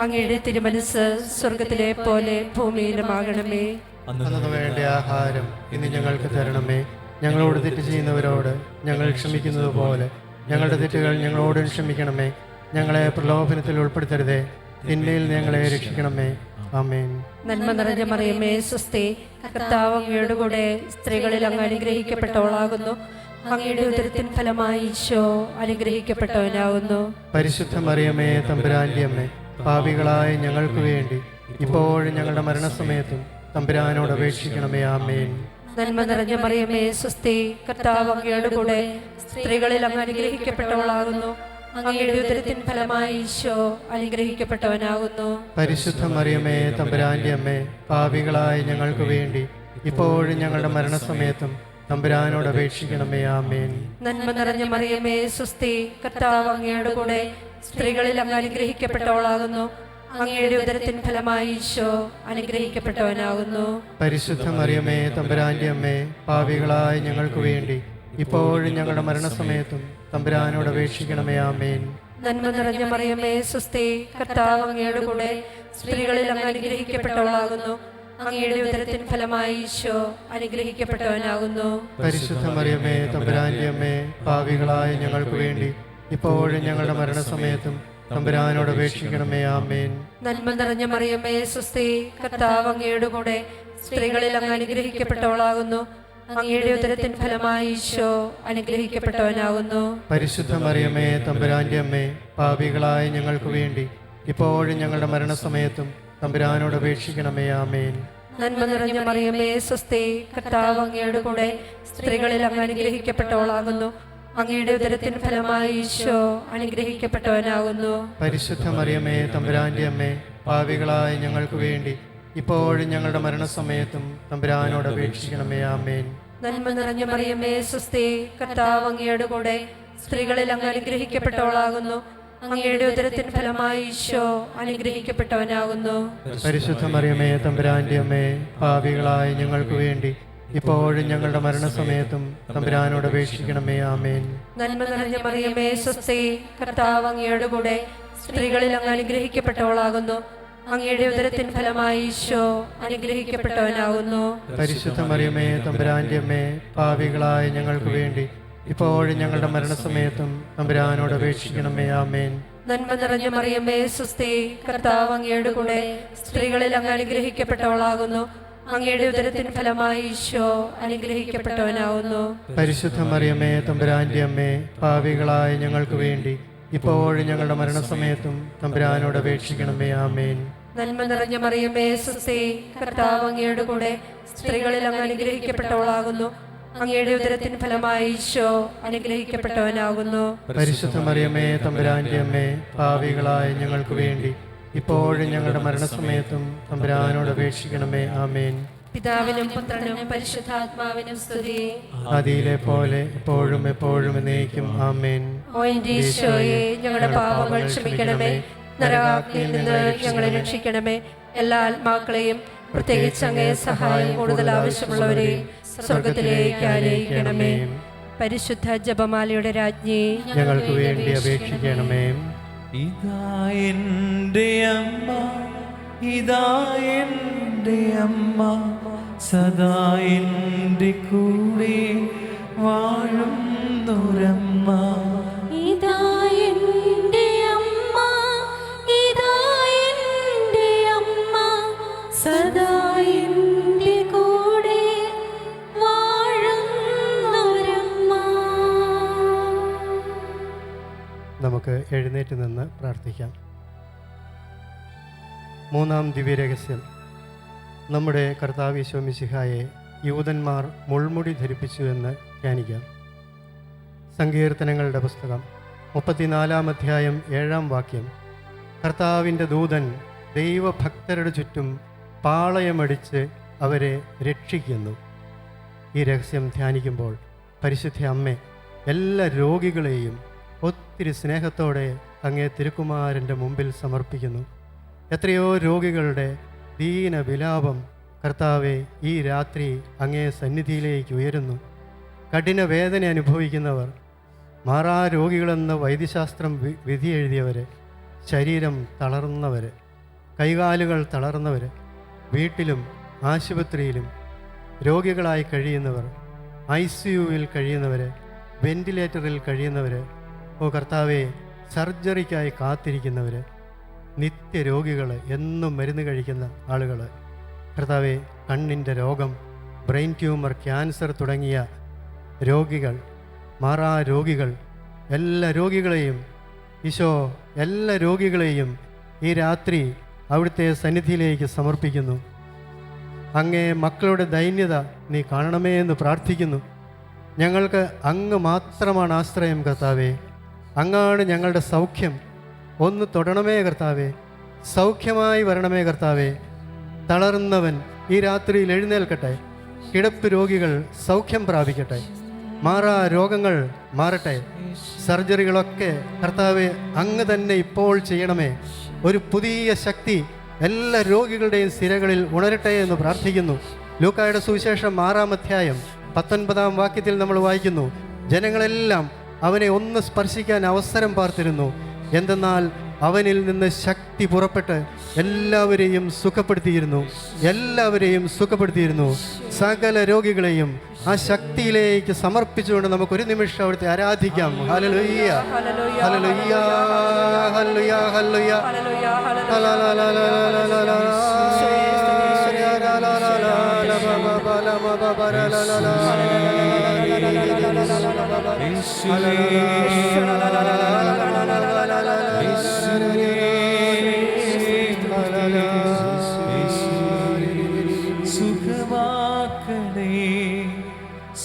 അങ്ങയുടെ തിരുമനസ് സ്വർഗത്തിലെ പോലെ ഭൂമിയിലുമാകണമേ. അന്നു വേണ്ട ആഹാരം ഇന്ന് ഞങ്ങൾക്ക് തരണമേ. ഞങ്ങളോട് തെറ്റ് ചെയ്യുന്നവരോട് ഞങ്ങൾ ക്ഷമിക്കുന്നത് പോലെ ഞങ്ങളുടെ തെറ്റുകൾ ഞങ്ങളോട് ക്ഷമിക്കണമേ. ഞങ്ങളെ പ്രലോഭനത്തിൽ ഉൾപ്പെടുത്തരുതേ, തിന്മയിൽ ഞങ്ങളെ രക്ഷിക്കണമേ. ആമേൻ. നന്മ നിറഞ്ഞ മറിയമേ, സ്വസ്തി, കർത്താവ് അങ്ങയുടെ കൂടെ സ്ത്രീകളിൽ അങ്ങ് അനുഗ്രഹിക്കപ്പെട്ടവളാകുന്നു. അങ്ങയുടെ ഉദരത്തിൻ ഫലമായി ഈശോ അനുഗ്രഹിക്കപ്പെട്ടവനാകുന്നു. പരിശുദ്ധ മറിയമേ, തമ്പുരാന്റെ അമ്മേ, പാപികളായ ഞങ്ങൾക്ക് വേണ്ടി ഇപ്പോഴും ഞങ്ങളുടെ മരണസമയത്തും തമ്പുരാനോട് അപേക്ഷിക്കണമേ. ആമേൻ. നന്മ നിറഞ്ഞ മറിയമേ, സ്വസ്തി, കർത്താവ് അങ്ങയുടെ കൂടെ സ്ത്രീകളിൽ അങ്ങ് അനുഗ്രഹിക്കപ്പെട്ടവളാകുന്നു. അങ്ങയുടെ ഉദരത്തിൻ ഫലമായി ഈശോ അനുഗ്രഹിക്കപ്പെട്ടവനാകുന്നു. പരിശുദ്ധ മറിയമേ, തമ്പുരാന്റെ അമ്മേ, പാപികളായ ഞങ്ങൾക്ക് വേണ്ടി ഇപ്പോഴും ഞങ്ങളുടെ മരണസമയത്തും തമ്പുരാനോട് അപേക്ഷിക്കണമേ. ആമേൻ. നന്മ നിറഞ്ഞ മറിയമേ, സ്വസ്തി, കർത്താവ് അങ്ങയുടെ കൂടെ സ്ത്രീകളിൽ അങ്ങ് അനുഗ്രഹിക്കപ്പെട്ടവളാകുന്നു. അങ്ങയുടെ ഉദരത്തിൻ ഫലമായി ഈശോ അനുഗ്രഹിക്കപ്പെട്ടവനാകുന്നു. പരിശുദ്ധ മറിയമേ, തമ്പുരാന്റെ അമ്മേ, പാപികളായ ഞങ്ങൾക്ക് വേണ്ടി ഇപ്പോഴും ഞങ്ങളുടെ മരണസമയത്തും തമ്പുരാനോട് അപേക്ഷിക്കണമേ. ആമേൻ. നന്മ നിറഞ്ഞ മറിയമേ, സ്വസ്തി, കർത്താവ് അങ്ങയുടെ കൂടെ സ്ത്രീകളിൽ അങ്ങ് അനുഗ്രഹിക്കപ്പെട്ടവളാകുന്നു. അങ്ങയുടെ ഉദരത്തിൻ ഫലമായി ഈശോ അനുഗ്രഹിക്കപ്പെട്ടവനാകുന്നു. പരിശുദ്ധ മറിയമേ, തമ്പുരാന്റെ അമ്മേ, പാപികളായ ഞങ്ങൾക്ക് വേണ്ടി ഇപ്പോഴും ഞങ്ങളുടെ മരണസമയത്തും തമ്പുരാനോട് അപേക്ഷിക്കണമേ. ആമേൻ. നന്മ നിറഞ്ഞ മറിയമേ, സ്വസ്തി, കർത്താവ് അങ്ങയുടെ കൂടെ സ്ത്രീകളിൽ അങ്ങ് അനുഗ്രഹിക്കപ്പെട്ടവളാകുന്നു. അങ്ങയുടെ ഉദരത്തിൻ ഫലമായി ഈശോ അനുഗ്രഹിക്കപ്പെട്ടവനാകുന്നു. പരിശുദ്ധ മറിയമേ, തമ്പുരാന്റെ അമ്മേ, പാപികളായ ഞങ്ങൾക്ക് വേണ്ടി ഇപ്പോഴും ഞങ്ങളുടെ മരണസമയത്തും തമ്പുരാനോട് അപേക്ഷിക്കണമേ. ആമേൻ. നന്മ നിറഞ്ഞ മറിയമേ, സ്വസ്തി, കർത്താവ് അങ്ങയുടെ കൂടെ സ്ത്രീകളിൽ അങ്ങ് അനുഗ്രഹിക്കപ്പെട്ടവളാകുന്നു. അങ്ങയുടെ ഉദരത്തിൻ ഫലമായി ഈശോ അനുഗ്രഹിക്കപ്പെട്ടവനാകുന്നു. പരിശുദ്ധ മറിയമേ, തമ്പുരാന്റെ അമ്മേ, പാപികളായ ഞങ്ങൾക്ക് വേണ്ടി ഇപ്പോഴും ഞങ്ങളുടെ മരണസമയത്തും തമ്പുരാനോട് അപേക്ഷിക്കണമേ. ആമേൻ. നന്മ നിറഞ്ഞ മറിയമേ, സ്വസ്തി, കർത്താവ് അങ്ങയുടെ കൂടെ സ്ത്രീകളിൽ അങ്ങ് അനുഗ്രഹിക്കപ്പെട്ടവളാകുന്നു. അങ്ങയുടെ ഉദരത്തിൻ ഫലമായി ഈശോ അനുഗ്രഹിക്കപ്പെട്ടവനാകുന്നു. പരിശുദ്ധ മറിയമേ, തമ്പുരാന്റെ അമ്മേ, പാപികളായ ഞങ്ങൾക്ക് വേണ്ടി ഇപ്പോഴും ഞങ്ങളുടെ മരണസമയത്തും തമ്പുരാനോട് അപേക്ഷിക്കണമേ. ആമേൻ. നന്മ നിറഞ്ഞ മറിയമേ, സ്വസ്തി, കർത്താവ് അങ്ങയുടെ കൂടെ സ്ത്രീകളിൽ അങ്ങ് അനുഗ്രഹിക്കപ്പെട്ടവളാകുന്നു. അങ്ങയുടെ ഉദരത്തിൻ ഫലമായി ഈശോ അനുഗ്രഹിക്കപ്പെട്ടവനാകുന്നു. പരിശുദ്ധ മറിയമേ, തമ്പുരാന്റെ അമ്മേ, പാപികളായ ഞങ്ങൾക്ക് വേണ്ടി ഇപ്പോഴും ഞങ്ങളുടെ മരണസമയത്തും തമ്പുരാനോട് അപേക്ഷിക്കണമേ. ആമേൻ. നന്മ നിറഞ്ഞ മറിയമേ, സ്വസ്തി, കർത്താവ് അങ്ങയുടെ കൂടെ സ്ത്രീകളിൽ അങ്ങ് അനുഗ്രഹിക്കപ്പെട്ടവളാകുന്നു. അങ്ങയുടെ ഉദരത്തിൻ ഫലമായി ഈശോ അനുഗ്രഹിക്കപ്പെട്ടവനാകുന്നു. പരിശുദ്ധ മറിയമേ, തമ്പുരാന്റെ അമ്മേ, പാപികളായ ഞങ്ങൾക്ക് വേണ്ടി ഇപ്പോഴും ഞങ്ങളുടെ മരണസമയത്തും തമ്പുരാനോട് അപേക്ഷിക്കണമേ. ആമേൻ. നന്മ നിറഞ്ഞ മറിയമേ, സ്വസ്തി, കർത്താവ് അങ്ങയുടെ കൂടെ സ്ത്രീകളിൽ അങ്ങ് അനുഗ്രഹിക്കപ്പെട്ടവളാകുന്നു. അങ്ങയുടെ ഉദരത്തിൻ ഫലമായി ഈശോ അനുഗ്രഹിക്കപ്പെട്ടവനാകുന്നു. പരിശുദ്ധ മറിയമേ, തമ്പുരാന്റെ അമ്മേ, പാപികളായ ഞങ്ങൾക്ക് വേണ്ടി ഇപ്പോഴും ഞങ്ങളുടെ മരണസമയത്തും തമ്പുരാനോട് അപേക്ഷിക്കണമേ. ആമേൻ. പിതാവിനും പുത്രനും പരിശുദ്ധാത്മാവിനും സ്തുതി. ആദിയിലെ പോലെ ഇപ്പോഴും എപ്പോഴും എന്നേക്കും. ആമേൻ. ഓ എൻ്റെ ഈശോയെ, ഞങ്ങളുടെ പാപങ്ങൾ ക്ഷമിക്കണമേ, നരകാഗ്നിയിൽ നിന്ന് ഞങ്ങളെ രക്ഷിക്കണമേ. എല്ലാ ആത്മാക്കളെയും, പ്രത്യേകിച്ച് അങ്ങേ സഹായം കൂടുതൽ ആവശ്യമുള്ളവരെയും സ്വർഗത്തിലേക്ക് ആനയിക്കണമേ. പരിശുദ്ധ ജപമാലയുടെ രാജ്ഞി, ഞങ്ങൾക്ക് വേണ്ടി അപേക്ഷിക്കണമേ. ഇതാ എൻ്റെ അമ്മ, ഇതാ എൻ്റെ അമ്മ, സദാ എൻ്റെ കൂടെ വാഴുന്നൊരമ്മ. ഇതാ എൻ്റെ അമ്മ, ഇതാ എൻ്റെ അമ്മ, സദാ എൻ്റെ കൂടെ വാഴുന്നൊരമ്മ. എഴുന്നേറ്റ് നിന്ന് പ്രാർത്ഥിക്കാം. മൂന്നാം ദിവ്യരഹസ്യം. നമ്മുടെ കർത്താവ് യേശു മിശിഹായെ യൂതന്മാർ മുൾമുടി ധരിപ്പിച്ചു എന്ന് ധ്യാനിക്കാം. സങ്കീർത്തനങ്ങളുടെ പുസ്തകം 34 അധ്യായം 7 വാക്യം. കർത്താവിൻ്റെ ദൂതൻ ദൈവഭക്തരുടെ ചുറ്റും പാളയമടിച്ച് അവരെ രക്ഷിക്കുന്നു. ഈ രഹസ്യം ധ്യാനിക്കുമ്പോൾ പരിശുദ്ധ അമ്മേ, എല്ലാ രോഗികളെയും ഒത്തിരി സ്നേഹത്തോടെ അങ്ങേ തിരുക്കുമാരൻ്റെ മുമ്പിൽ സമർപ്പിക്കുന്നു. എത്രയോ രോഗികളുടെ ദീന വിലാപം കർത്താവെ ഈ രാത്രി അങ്ങേ സന്നിധിയിലേക്ക് ഉയരുന്നു. കഠിന വേദന അനുഭവിക്കുന്നവർ, മാറാ രോഗികളെന്ന് വൈദ്യശാസ്ത്രം വിധി എഴുതിയവർ, ശരീരം തളർന്നവർ, കൈകാലുകൾ തളർന്നവർ, വീട്ടിലും ആശുപത്രിയിലും രോഗികളായി കഴിയുന്നവർ, ICUവിൽ കഴിയുന്നവർ, വെന്റിലേറ്ററിൽ കഴിയുന്നവർ, ഓ കർത്താവെ സർജറിക്കായി കാത്തിരിക്കുന്നവർ, നിത്യരോഗികൾ, എന്നും മരുന്ന് കഴിക്കുന്ന ആളുകൾ, കർത്താവെ കണ്ണിൻ്റെ രോഗം, ബ്രെയിൻ ട്യൂമർ, ക്യാൻസർ തുടങ്ങിയ രോഗികൾ, മാറാ രോഗികൾ, എല്ലാ രോഗികളെയും ഈശോ, എല്ലാ രോഗികളെയും ഈ രാത്രി അവിടുത്തെ സന്നിധിയിലേക്ക് സമർപ്പിക്കുന്നു. അങ്ങേ മക്കളുടെ ദൈന്യത നീ കാണണമേ എന്ന് പ്രാർത്ഥിക്കുന്നു. ഞങ്ങൾക്ക് അങ്ങ് മാത്രമാണ് ആശ്രയം കർത്താവേ. അങ്ങാണ് ഞങ്ങളുടെ സൗഖ്യം. ഒന്ന് തൊടണമേ കർത്താവേ, സൗഖ്യമായി വരണമേ കർത്താവേ. തളർന്നവൻ ഈ രാത്രിയിൽ എഴുന്നേൽക്കട്ടെ. കിടപ്പ് രോഗികൾ സൗഖ്യം പ്രാപിക്കട്ടെ. മാറാ രോഗങ്ങൾ മാറട്ടെ. സർജറികളൊക്കെ കർത്താവെ അങ്ങ് തന്നെ ഇപ്പോൾ ചെയ്യണമേ. ഒരു പുതിയ ശക്തി എല്ലാ രോഗികളുടെയും സിരകളിൽ ഉണരട്ടെ എന്ന് പ്രാർത്ഥിക്കുന്നു. ലൂക്കായുടെ സുവിശേഷം 6 അധ്യായം 19 വാക്യത്തിൽ നമ്മൾ വായിക്കുന്നു, ജനങ്ങളെല്ലാം അവനെ ഒന്ന് സ്പർശിക്കാൻ അവസരം പാർത്തിരുന്നു. എന്തെന്നാൽ അവനിൽ നിന്ന് ശക്തി പുറപ്പെട്ട് എല്ലാവരെയും സുഖപ്പെടുത്തിയിരുന്നു. സകല രോഗികളെയും ആ ശക്തിയിലേക്ക് സമർപ്പിച്ചുകൊണ്ട് നമുക്കൊരു നിമിഷം അവിടുത്തെ ആരാധിക്കാം. ഹല്ലേലൂയ, ഹല്ലേലൂയ, ഹല്ലേലൂയ, ഹല്ലേലൂയ,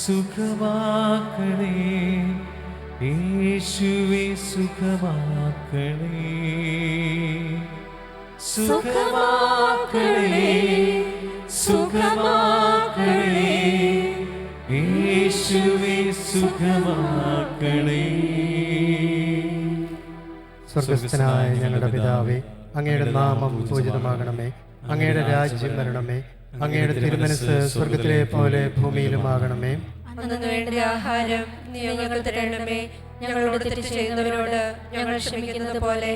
സുഖമാക്കണേ യേശുവേ, സുഖമാക്കണേ, സുഖമാക്കണേ, സുഖമാക്കണേ യേശുവേ, സുഖമാക്കണേ. സ്വർഗസ്ഥനായ ഞങ്ങളുടെ പിതാവേ, അങ്ങയുടെ നാമം പൂജിതമാകണമേ. അങ്ങയുടെ രാജ്യം വരണമേ. അങ്ങയുടെ തിരുമനസ് സ്വർഗത്തിലെ പോലെ ഭൂമിയിലുമാകണമേ. അന്നു വേണ്ട ആഹാരം നീ ഞങ്ങൾക്ക് തരണമേ. ഞങ്ങളോട് തെറ്റ് ചെയ്യുന്നവരോട് ഞങ്ങൾ ക്ഷമിക്കുന്നത് പോലെ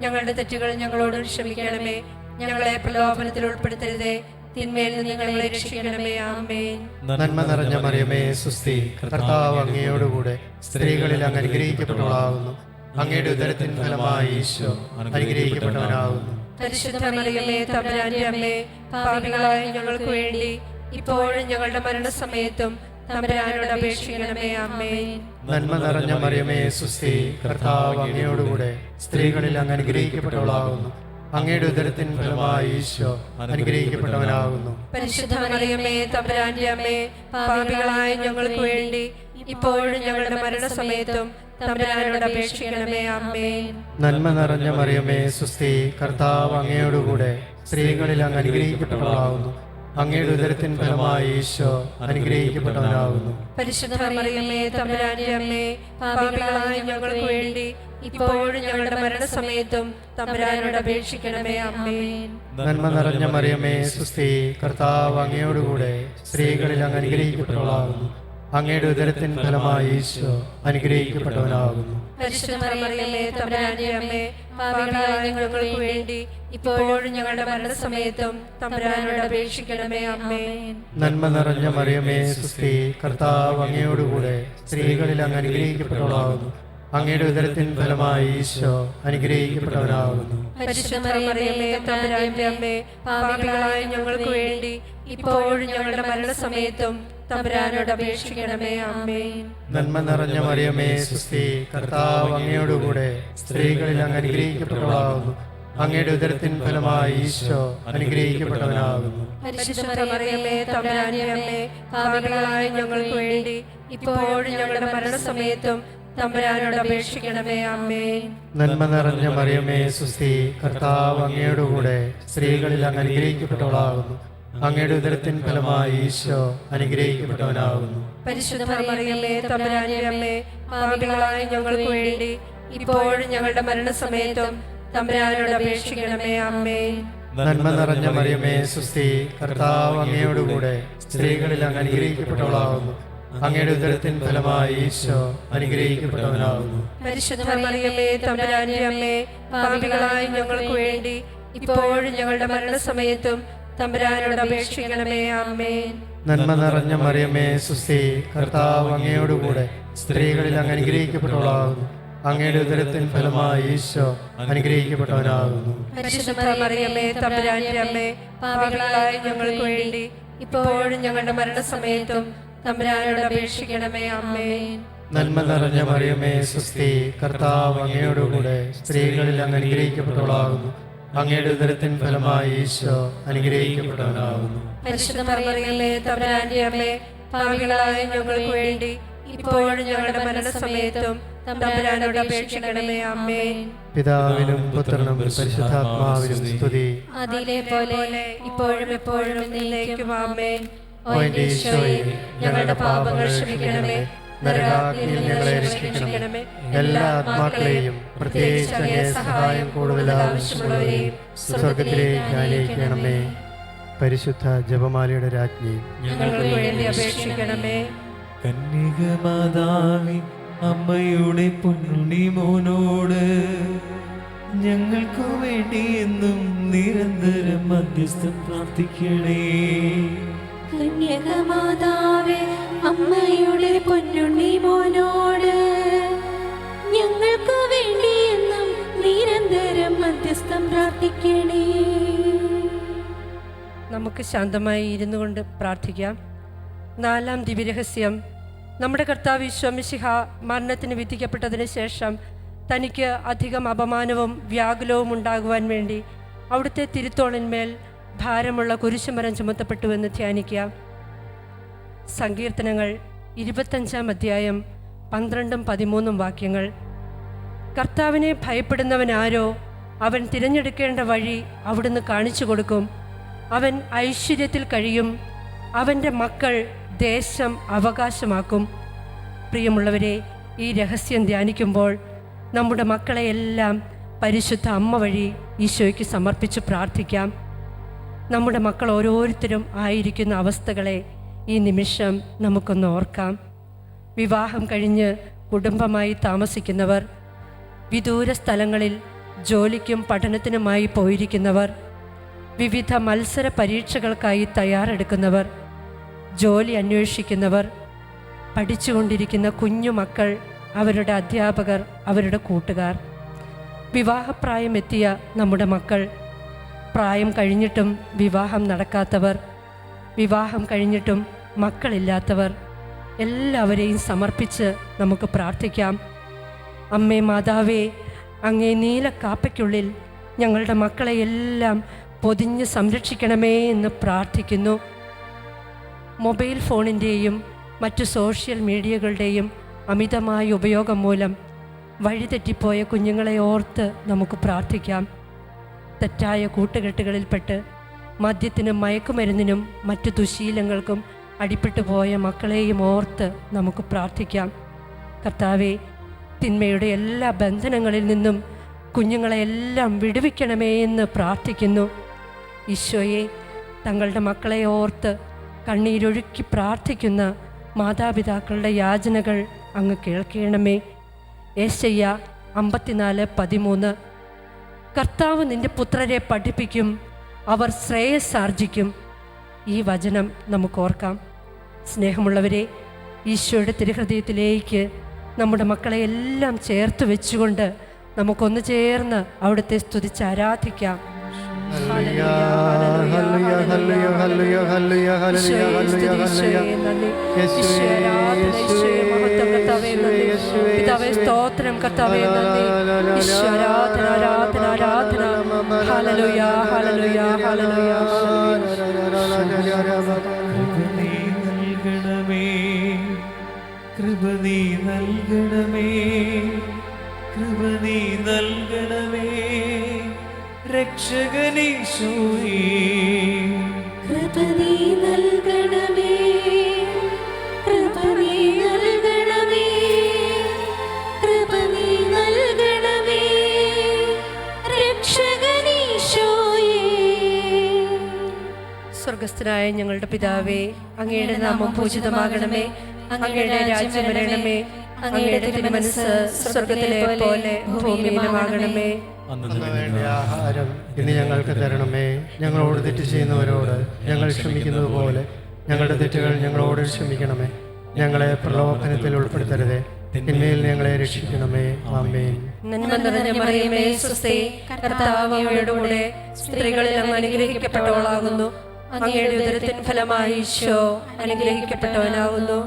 ഞങ്ങളുടെ തെറ്റുകൾ ഞങ്ങളോട് ക്ഷമിക്കണമേ. ഞങ്ങളെ പ്രലോഭനത്തിൽ ഉൾപ്പെടുത്തരുതേ, തിന്മയിൽ നിന്ന് ഞങ്ങളെ രക്ഷിക്കണമേ. ആമേൻ. നന്മ നിറഞ്ഞ മറിയമേ, സുസ്തി, കർത്താവ് അങ്ങയോടുകൂടെ സ്ത്രീകളിൽ അങ്ങ് അനുഗ്രഹിക്കപ്പെട്ടവളാകുന്നു. അങ്ങയുടെ ഉദരത്തിൻ ഫലമായി ഈശോ അനുഗ്രഹിക്കപ്പെട്ടവനാകുന്നു. പരിശുദ്ധ മറിയമേ, തമ്പുരാന്റെ അമ്മേ, പാപികളായ ഞങ്ങൾക്ക് വേണ്ടി ഇപ്പോഴും ഞങ്ങളുടെ മരണസമയത്തും തമ്പുരാനോട് അപേക്ഷിക്കണമേ. ആമേൻ. നന്മ നിറഞ്ഞ മറിയമേ, സുസ്തി, കർത്താവ് അങ്ങയോടുകൂടെ സ്ത്രീകളിൽ അങ്ങ് അനുഗ്രഹിക്കപ്പെട്ടവളാകുന്നു. അങ്ങയുടെ ഉദരത്തിൻ ഫലമായി ഈശോ അനുഗ്രഹിക്കപ്പെട്ടവനാകുന്നു. പരിശുദ്ധ മറിയമേ, തമ്പുരാന്റെ അമ്മേ, പാപികളായ ഞങ്ങൾക്ക് വേണ്ടി ഇപ്പോഴും ഞങ്ങളുടെ മരണസമയത്തും തമ്പുരാനോട് അപേക്ഷിക്കണമേ. ആമേൻ. നന്മ നിറഞ്ഞ മറിയമേ, സുസ്തി, കർത്താവ് അങ്ങയോടുകൂടെ സ്ത്രീകളിൽ അങ്ങ് അനുഗ്രഹിക്കപ്പെട്ടവളാകുന്നു. അങ്ങയുടെ ഉദരത്തിൻ ഫലമായി ഈശോ അനുഗ്രഹിക്കപ്പെട്ടവനാകുന്നു. പരിശുദ്ധ മറിയമേ, തമ്പുരാന്റെ അമ്മേ, പാപികളായ ഞങ്ങൾക്ക് വേണ്ടി ഇപ്പോഴും ഞങ്ങളുടെ മരണസമയത്തും തമ്പുരാനോട് അപേക്ഷിക്കണമേ. ആമേൻ. നന്മ നിറഞ്ഞ മറിയമേ, സുസ്തി, കർത്താവ് അങ്ങയോടുകൂടെ സ്ത്രീകളിൽ അങ്ങ് അനുഗ്രഹിക്കപ്പെട്ടവളാകുന്നു. അങ്ങയുടെ ഉദരത്തിൻ ഫലമായി ഈശോ അനുഗ്രഹിക്കപ്പെട്ടവനാകുന്നു. പരിശുദ്ധ മറിയമേ, തമ്പുരാന്റെ അമ്മേ, പാപികളായ ഞങ്ങൾക്ക് വേണ്ടി ഇപ്പോഴും ഞങ്ങളുടെ മരണസമയത്തും തമ്പുരാനോട് അപേക്ഷിക്കണമേ. ആമേൻ. നന്മ നിറഞ്ഞ മറിയമേ, സുസ്തി, കർത്താവ് അങ്ങയോടുകൂടെ സ്ത്രീകളിൽ അങ്ങ് അനുഗ്രഹിക്കപ്പെട്ടവളാകുന്നു. അങ്ങയുടെ ഉദരത്തിൻ ഫലമായി ഈശോ അനുഗ്രഹിക്കപ്പെട്ടവനാകുന്നു. പരിശുദ്ധ മറിയമേ, തമ്പുരാന്റെ അമ്മേ, പാപികളായ ഞങ്ങൾക്ക് വേണ്ടി ഇപ്പോഴും ഞങ്ങളുടെ മരണസമയത്തും തമ്പുരാനോട് അപേക്ഷിക്കണമേ. ആമേൻ. നന്മ നിറഞ്ഞ മറിയമേ സുസ്തി, കർത്താവ് അങ്ങയോടുകൂടെ സ്ത്രീകളിൽ അങ്ങ് അനുഗ്രഹിക്കപ്പെട്ടവളാകുന്നു. അങ്ങയുടെ ഉദരത്തിൻ ഫലമായി ഈശോ അനുഗ്രഹിക്കപ്പെട്ടവനാകുന്നു. പരിശുദ്ധ മറിയമേ തമ്പുരാന്റെ അമ്മേ, പാപികളായ ഞങ്ങൾക്ക് വേണ്ടി ഇപ്പോഴും ഞങ്ങളുടെ മരണസമയത്തും തമ്പുരാനോട് അപേക്ഷിക്കണമേ. ആമേൻ. നന്മ നിറഞ്ഞ മറിയമേ സുസ്തി, കർത്താവ് അങ്ങയോടുകൂടെ സ്ത്രീകളിൽ അങ്ങ് അനുഗ്രഹിക്കപ്പെട്ടവളാകുന്നു. അങ്ങയുടെ ഉദരത്തിൻ ഫലമായി ഈശോ അനുഗ്രഹിക്കപ്പെട്ടവനാകുന്നു. പരിശുദ്ധ മറിയമേ തമ്പുരാന്റെ അമ്മേ, പാപികളായ ഞങ്ങൾക്ക് വേണ്ടി ഇപ്പോഴും ഞങ്ങളുടെ മരണസമയത്തും തമ്പുരാനോട് അപേക്ഷിക്കണമേ. ആമേൻ. നന്മ നിറഞ്ഞ മറിയമേ സുസ്തി, കർത്താവ് അങ്ങയോടുകൂടെ സ്ത്രീകളിൽ അങ്ങ് അനുഗ്രഹിക്കപ്പെട്ടവളാകുന്നു. അങ്ങയുടെ ഉദരത്തിൻ ഫലമായി ഈശോ അനുഗ്രഹിക്കപ്പെട്ടവനാകുന്നു. പരിശുദ്ധ മറിയമേ തമ്പുരാന്റെ അമ്മേ, പാപികളായ ഞങ്ങൾക്ക് വേണ്ടി ഇപ്പോഴും ഞങ്ങളുടെ മരണസമയത്തും തമ്പുരാനോട് അപേക്ഷിക്കണമേ. ആമേൻ. നന്മ നിറഞ്ഞ മറിയമേ സുസ്തി, കർത്താവ് അങ്ങയോടുകൂടെ സ്ത്രീകളിൽ അങ്ങ് അനുഗ്രഹിക്കപ്പെട്ടവളാകുന്നു. അങ്ങയുടെ ഉദരത്തിൻ ഫലമായി ഈശോ അനുഗ്രഹിക്കപ്പെട്ടവനാകുന്നു. പരിശുദ്ധ മറിയമേ തമ്പുരാന്റെ അമ്മേ, പാപികളായ ഞങ്ങൾക്ക് വേണ്ടി ഇപ്പോഴും ഞങ്ങളുടെ മരണസമയത്തും തമ്പുരാനോട് അപേക്ഷിക്കണമേ. ആമേൻ. നന്മ നിറഞ്ഞ മറിയമേ സുസ്തി, കർത്താവ് അങ്ങയോടുകൂടെ സ്ത്രീകളിൽ അങ്ങ് അനുഗ്രഹിക്കപ്പെട്ടവളാകുന്നു. അങ്ങയുടെ ഉദരത്തിൻ ഫലമായി ഈശോ അനുഗ്രഹിക്കപ്പെട്ടവനാകുന്നു. പരിശുദ്ധ മറിയമേ തമ്പുരാന്റെ അമ്മേ, പാപികളായ ഞങ്ങൾക്ക് വേണ്ടി ഇപ്പോഴും ഞങ്ങളുടെ മരണസമയത്തും തമ്പുരാനോട് അപേക്ഷിക്കണമേ. ആമേൻ. പിതാവിനും പുത്രനും പരിശുദ്ധാത്മാവിനും സ്തുതി. അതിലെ പോലെ ഇപ്പോഴും എപ്പോഴും എന്നേക്കും. ആമേൻ. ഓ എൻ്റെ ഈശോയെ, ഞങ്ങളുടെ പാപങ്ങൾ ക്ഷമിക്കണമേ. നരകാഗ്നിയിൽ ഞങ്ങളെ രക്ഷിക്കണമേ. എല്ലാ ആത്മാക്കളെയും പ്രത്യേകിച്ച് അങ്ങേ സഹായം കൂടുതൽ ആവശ്യമുള്ളവരെയും സ്വർഗത്തിലേക്ക് അയക്കണമേ. പരിശുദ്ധ ജപമാലയുടെ രാജ്ഞി, ഞങ്ങൾക്ക് വേണ്ടി അപേക്ഷിക്കണമേ. കന്യകമാതാവേ, അമ്മയുടെ പൊന്നുണ്ണി മോനോട് ഞങ്ങൾക്കു വേണ്ടി എന്നും നിരന്തരം മധ്യസ്ഥം പ്രാർത്ഥിക്കണേ. കന്യകമാതാവേ, അമ്മയുടെ പൊന്നുണ്ണി മോനോട് ഞങ്ങൾക്ക് വേണ്ടി എന്നും നിരന്തരം മധ്യസ്ഥം പ്രാർത്ഥിക്കണേ. നമുക്ക് ശാന്തമായി ഇരുന്നു കൊണ്ട് പ്രാർത്ഥിക്കാം. 4-ാം ദിവ്യരഹസ്യം. നമ്മുടെ കർത്താവ് ഈശോ മിശിഹ മരണത്തിന് വിധിക്കപ്പെട്ടതിന് ശേഷം തനിക്ക് അധികം അപമാനവും വ്യാകുലവും ഉണ്ടാകുവാൻ വേണ്ടി അവിടുത്തെ തിരുത്തോളിന്മേൽ ഭാരമുള്ള കുരിശുമരം ചുമത്തപ്പെട്ടുവെന്ന് ധ്യാനിക്കാം. സങ്കീർത്തനങ്ങൾ 25-ാം അധ്യായം 12-13 വാക്യങ്ങൾ. കർത്താവിനെ ഭയപ്പെടുന്നവനാരോ? അവൻ തിരഞ്ഞെടുക്കേണ്ട വഴി അവിടുന്ന് കാണിച്ചു കൊടുക്കും. അവൻ ഐശ്വര്യത്തിൽ കഴിയും. അവൻ്റെ മക്കൾ ദേശം അവകാശമാക്കും. പ്രിയമുള്ളവരെ, ഈ രഹസ്യം ധ്യാനിക്കുമ്പോൾ നമ്മുടെ മക്കളെയെല്ലാം പരിശുദ്ധ അമ്മ വഴി ഈശോയ്ക്ക് സമർപ്പിച്ച് പ്രാർത്ഥിക്കാം. നമ്മുടെ മക്കൾ ഓരോരുത്തരും ആയിരിക്കുന്ന അവസ്ഥകളെ ഈ നിമിഷം നമുക്കൊന്ന് ഓർക്കാം. വിവാഹം കഴിഞ്ഞ് കുടുംബമായി താമസിക്കുന്നവർ, വിദൂര സ്ഥലങ്ങളിൽ ജോലിക്കും പഠനത്തിനുമായി പോയിരിക്കുന്നവർ, വിവിധ മത്സര പരീക്ഷകൾക്കായി തയ്യാറെടുക്കുന്നവർ, ജോലി അന്വേഷിക്കുന്നവർ, പഠിച്ചുകൊണ്ടിരിക്കുന്ന കുഞ്ഞുമക്കൾ, അവരുടെ അധ്യാപകർ, അവരുടെ കൂട്ടുകാർ, വിവാഹപ്രായമെത്തിയ നമ്മുടെ മക്കൾ, പ്രായം കഴിഞ്ഞിട്ടും വിവാഹം നടക്കാത്തവർ, വിവാഹം കഴിഞ്ഞിട്ടും മക്കളില്ലാത്തവർ, എല്ലാവരെയും സമർപ്പിച്ച് നമുക്ക് പ്രാർത്ഥിക്കാം. അമ്മേ മാതാവേ, അങ്ങേ നീല കാപ്പയ്ക്കുള്ളിൽ ഞങ്ങളുടെ മക്കളെയെല്ലാം പൊതിഞ്ഞ് സംരക്ഷിക്കണമേ എന്ന് പ്രാർത്ഥിക്കുന്നു. മൊബൈൽ ഫോണിൻ്റെയും മറ്റു സോഷ്യൽ മീഡിയകളുടെയും അമിതമായ ഉപയോഗം മൂലം വഴിതെറ്റിപ്പോയ കുഞ്ഞുങ്ങളെ ഓർത്ത് നമുക്ക് പ്രാർത്ഥിക്കാം. തെറ്റായ കൂട്ടുകെട്ടുകളിൽപ്പെട്ട് മദ്യത്തിനും മയക്കുമരുന്നിനും മറ്റു ദുശീലങ്ങൾക്കും അടിപ്പെട്ടു പോയ മക്കളെയും ഓർത്ത് നമുക്ക് പ്രാർത്ഥിക്കാം. കർത്താവേ, തിന്മയുടെ എല്ലാ ബന്ധനങ്ങളിൽ നിന്നും കുഞ്ഞുങ്ങളെയെല്ലാം വിടുവിക്കണമേ എന്ന് പ്രാർത്ഥിക്കുന്നു. ഈശോയെ, തങ്ങളുടെ മക്കളെ ഓർത്ത് കണ്ണീരൊഴുക്കി പ്രാർത്ഥിക്കുന്ന മാതാപിതാക്കളുടെ യാചനകൾ അങ്ങ് കേൾക്കണമേ. യേശയ്യ 54:13. കർത്താവ് നിന്റെ പുത്രരെ പഠിപ്പിക്കും, അവർ ശ്രേയസ്സാർജിക്കും. ഈ വചനം നമുക്കോർക്കാം. സ്നേഹമുള്ളവരെ, ഈശോയുടെ തിരുഹൃദയത്തിലേക്ക് നമ്മുടെ മക്കളെയെല്ലാം ചേർത്ത് വെച്ചുകൊണ്ട് നമുക്കൊന്ന് ചേർന്ന് അവിടുത്തെ സ്തുതിച്ച് ആരാധിക്കാം. Hallelujah, hallelujah, hallelujah, hallelujah, hallelujah, hallelujah, hallelujah. യേശുവേ, യേശുവേ, യേശുവേ, പിതാവേ സ്തോത്രം കർത്താവേ നന്ദി. ഈശോ ആരാധന ആരാധന ആരാധന. Hallelujah hallelujah hallelujah. കൃപ നീ നൽകണമേ, കൃപ നീ നൽകണമേ, രക്ഷകനീശോയേ. കൃപ നീ നൽകണമേ, കൃപ നീ നൽകണമേ, കൃപ നീ നൽകണമേ, രക്ഷകനീശോയേ. സ്വർഗസ്ഥനായ ഞങ്ങളുടെ പിതാവേ, അങ്ങയുടെ നാമം പൂജിതമാകണമേ, അങ്ങയുടെ രാജ്യം വരണമേ, അങ്ങയുടെ തിരുമനസ്സ് സ്വർഗത്തിലെ പോലെ ഭൂമിയിലുമാകണമേ. അന്ന് വേണ്ട ആഹാരം ഇന്ന് ഞങ്ങൾക്ക് തരണമേ. ഞങ്ങളോട് തെറ്റ് ചെയ്യുന്നവരോട് ഞങ്ങൾ ക്ഷമിക്കുന്നത് പോലെ ഞങ്ങളുടെ തെറ്റുകൾ ഞങ്ങളോട് ക്ഷമിക്കണമേ. ഞങ്ങളെ പ്രലോഭനത്തിൽ ഉൾപ്പെടുത്തരുതേ, തിന്മയിൽ ഞങ്ങളെ രക്ഷിക്കണമേ. ആമേൻ. നന്മ നിറഞ്ഞ മറിയമേ സ്വസ്തി, കർത്താവ് അങ്ങയുടെ കൂടെ സ്ത്രീകളിൽ അങ്ങ് അനുഗ്രഹിക്കപ്പെട്ടവളാകുന്നു. അങ്ങയുടെ ഉദരത്തിൻ ഫലമായി ഈശോ അനുഗ്രഹിക്കപ്പെട്ടവനാകുന്നു.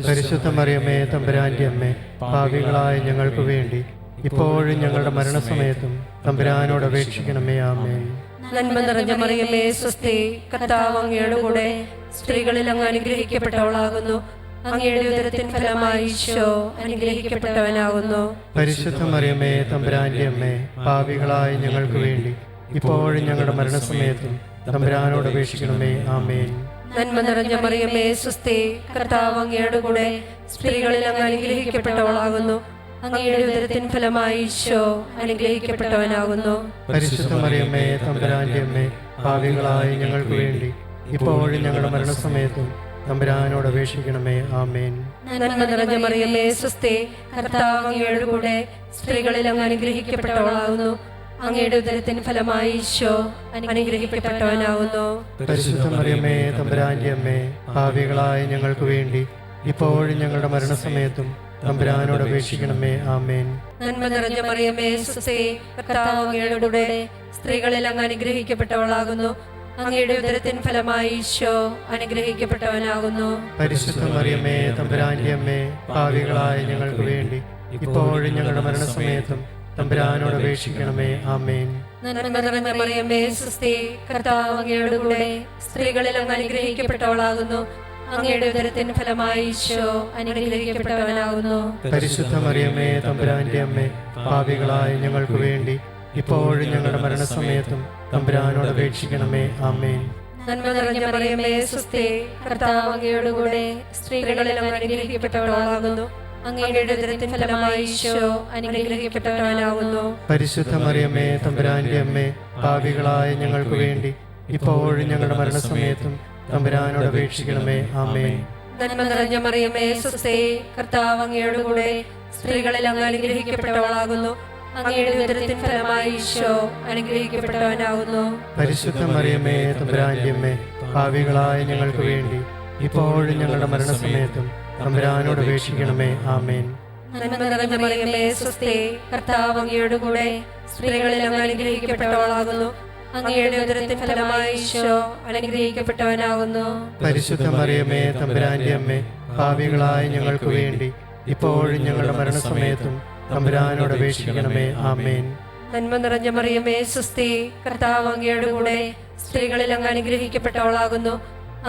പരിശുദ്ധ മറിയമേ തമ്പുരാന്റെ അമ്മേ, പാപികളായ ഞങ്ങൾക്ക് വേണ്ടി ഇപ്പോഴും ഞങ്ങളുടെ മരണസമയത്തും തമ്പുരാനോട് അപേക്ഷിക്കണമേ. ആമേൻ. നന്മ നിറഞ്ഞ മറിയമേ സ്വസ്തി, കർത്താവ് അങ്ങയുടെ കൂടെ സ്ത്രീകളിൽ അങ്ങ് അനുഗ്രഹിക്കപ്പെട്ടവളാകുന്നു. അങ്ങയുടെ ഉദരത്തിൻ ഫലമായി ഈശോ അനുഗ്രഹിക്കപ്പെട്ടവനാകുന്നു. പരിശുദ്ധ മറിയമേ തമ്പുരാന്റെ അമ്മേ, പാപികളായ ഞങ്ങൾക്ക് വേണ്ടി ഇപ്പോഴും ഞങ്ങളുടെ മരണസമയത്തും തമ്പുരാനോട് അപേക്ഷിക്കണമേ. ആമേൻ. നന്മ നിറഞ്ഞ മറിയമേ സ്വസ്തി, കർത്താവ് അങ്ങയുടെ കൂടെ സ്ത്രീകളിൽ അങ്ങ് അനുഗ്രഹിക്കപ്പെട്ടവളാകുന്നു. അങ്ങയുടെ ഉദരത്തിൻ ഫലമായി ഈശോ അനുഗ്രഹിക്കപ്പെട്ടവനാകുന്നു. പരിശുദ്ധ മറിയമേ തമ്പുരാന്റെ അമ്മേ, പാപികളായ ഞങ്ങൾക്ക് വേണ്ടി ഇപ്പോഴും ഞങ്ങളുടെ മരണസമയത്തും തമ്പുരാനോട് അപേക്ഷിക്കണമേ. ആമേൻ. നന്മ നിറഞ്ഞ മറിയമേ സ്വസ്തി, കർത്താവ് അങ്ങയുടെ കൂടെ സ്ത്രീകളിൽ അങ്ങ് അനുഗ്രഹിക്കപ്പെട്ടവളാകുന്നു. അങ്ങയുടെ ഉദരത്തിൻ ഫലമായി ഈശോ അനുഗ്രഹിക്കപ്പെട്ടവനാകുന്നു. പരിശുദ്ധ മറിയമേ തമ്പുരാന്റെ അമ്മേ, പാപികളായ ഞങ്ങൾക്ക് വേണ്ടി ഇപ്പോഴും ഞങ്ങളുടെ മരണസമയത്തും തമ്പുരാനോട് അപേക്ഷിക്കണമേ. ആമേൻ. നന്മ നിറഞ്ഞ മറിയമേ സ്വസ്തി, കർത്താവ് അങ്ങയുടെ കൂടെ സ്ത്രീകളിൽ അങ്ങ് അനുഗ്രഹിക്കപ്പെട്ടവളാകുന്നു. അങ്ങയുടെ ഉദരത്തിൻ ഫലമായി ഈശോ അനുഗ്രഹിക്കപ്പെട്ടവനാകുന്നു. പരിശുദ്ധ മറിയമേ തമ്പുരാന്റെ അമ്മേ, പാപികളായ ഞങ്ങൾക്ക് വേണ്ടി ഇപ്പോഴും ഞങ്ങളുടെ മരണസമയത്തും തമ്പുരാനോട് അപേക്ഷിക്കണമേ. ആമേൻ. നന്മ നിറഞ്ഞ മറിയമേ സ്വസ്തി, കർത്താവ് അങ്ങയുടെ കൂടെ സ്ത്രീകളിൽ അങ്ങ് അനുഗ്രഹിക്കപ്പെട്ടവളാകുന്നു. അങ്ങയുടെ ഉദരത്തിൻ ഫലമായി ഈശോ അനുഗ്രഹിക്കപ്പെട്ടവനാകുന്നു. പരിശുദ്ധ മറിയമേ തമ്പുരാന്റെ അമ്മേ, പാപികളായ ഞങ്ങൾക്ക് വേണ്ടി ഇപ്പോഴും ഞങ്ങളുടെ മരണസമയത്തും തമ്പുരാനോട് അപേക്ഷിക്കണമേ. ആമേൻ. നന്മ നിറഞ്ഞ മറിയമേ സ്വസ്തി, കർത്താവ് അങ്ങയുടെ കൂടെ സ്ത്രീകളിൽ അങ്ങ് അനുഗ്രഹിക്കപ്പെട്ടവളാകുന്നു. അങ്ങയുടെ ഉദരത്തിൻ ഫലമായി ഈശോ അനുഗ്രഹിക്കപ്പെട്ടവനാകുന്നു. പരിശുദ്ധ മറിയമേ തമ്പുരാന്റെ അമ്മേ, പാപികളായ ഞങ്ങൾക്ക് വേണ്ടി ഇപ്പോഴും ഞങ്ങളുടെ മരണസമയത്തും തമ്പുരാനോട് അപേക്ഷിക്കണമേ. ആമേൻ. നന്മ നിറഞ്ഞ മറിയമേ സ്വസ്തി, കർത്താവ് അങ്ങയുടെ കൂടെ സ്ത്രീകളിൽ അങ്ങ് അനുഗ്രഹിക്കപ്പെട്ടവളാകുന്നു. അങ്ങയുടെ ഉദരത്തിൻ ഫലമായി ഈശോ അനുഗ്രഹിക്കപ്പെട്ടവനാകുന്നു. പരിശുദ്ധ മറിയമേ തമ്പുരാന്റെ അമ്മേ, പാപികളായ ഞങ്ങൾക്ക് വേണ്ടി ഇപ്പോഴും ഞങ്ങളുടെ മരണസമയത്തും തമ്പുരാനോട് അപേക്ഷിക്കണമേ. ആമേൻ. നന്മ നിറഞ്ഞ മറിയമേ സ്വസ്തി, കർത്താവ് അങ്ങയുടെ കൂടെ സ്ത്രീകളിൽ അങ്ങ് അനുഗ്രഹിക്കപ്പെട്ടവളാകുന്നു. അങ്ങയുടെ ഉദരത്തിൻ ഫലമായി ഈശോ അനുഗ്രഹിക്കപ്പെട്ടവനാകുന്നു. പരിശുദ്ധ മറിയമേ തമ്പുരാന്റെ അമ്മേ, പാപികളായ ഞങ്ങൾക്ക് വേണ്ടി ഇപ്പോഴും ഞങ്ങളുടെ മരണസമയത്തും തമ്പുരാനോട് അപേക്ഷിക്കണമേ. ആമേൻ. നന്മ നിറഞ്ഞ മറിയമേ സ്വസ്തി, കർത്താവ് അങ്ങയുടെ കൂടെ സ്ത്രീകളിൽ അങ്ങ് അനുഗ്രഹിക്കപ്പെട്ടവളാകുന്നു.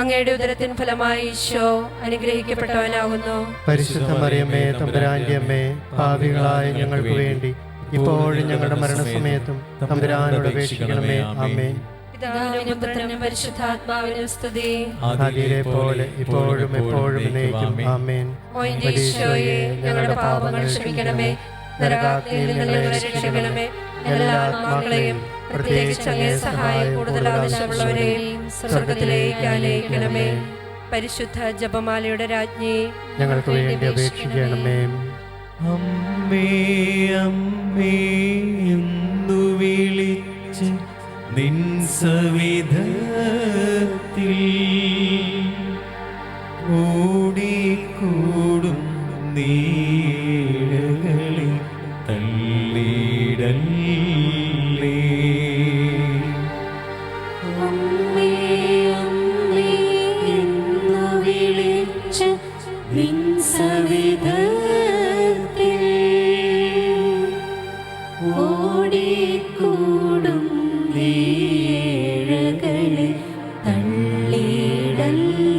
അങ്ങയുടെ ഉദരത്തിൻ ഫലമായി ഈശോ അനുഗ്രഹിക്കപ്പെട്ടവനാകുന്നു. പരിശുദ്ധ മറിയമേ തമ്പുരാന്റെ അമ്മേ, പാപികളായ ഞങ്ങൾക്ക് വേണ്ടി ഇപ്പോഴും ഞങ്ങളുടെ മരണസമയത്തും തമ്പുരാനോട് അപേക്ഷിക്കണമേ. ആമേൻ. പിതാവിനും പുത്രനും പരിശുദ്ധാത്മാവിനും സ്തുതി. ആദിയിലെ പോലെ ഇപ്പോഴും എപ്പോഴും എന്നേക്കും. ആമേൻ. ഓ എൻ്റെ ഈശോയെ, ഞങ്ങളുടെ പാപങ്ങൾ ക്ഷമിക്കണമേ, നരകാഗ്നിയിൽ നിന്ന് ഞങ്ങളെ രക്ഷിക്കണമേ, എല്ലാ ആത്മാക്കളെയും പ്രത്യേകിച്ച് അങ്ങേ സഹായം കൂടുതൽ ആവശ്യമുള്ളവരെയും സ്വർഗത്തിലേക്ക് ആനയിക്കണമേ. പരിശുദ്ധ ജപമാലയുടെ രാജ്ഞി, ഞങ്ങൾക്ക് വേണ്ടി അപേക്ഷിക്കണമേ. അമ്മേ അമ്മേ എന്നു വിളിച്ച് നിൻ സവിധത്തിൽ ഓടിക്കൂടും നീടകളെ തള്ളിടല്ലേ. കൂടും നീഴകളെ തള്ളിയിടല്ലേ.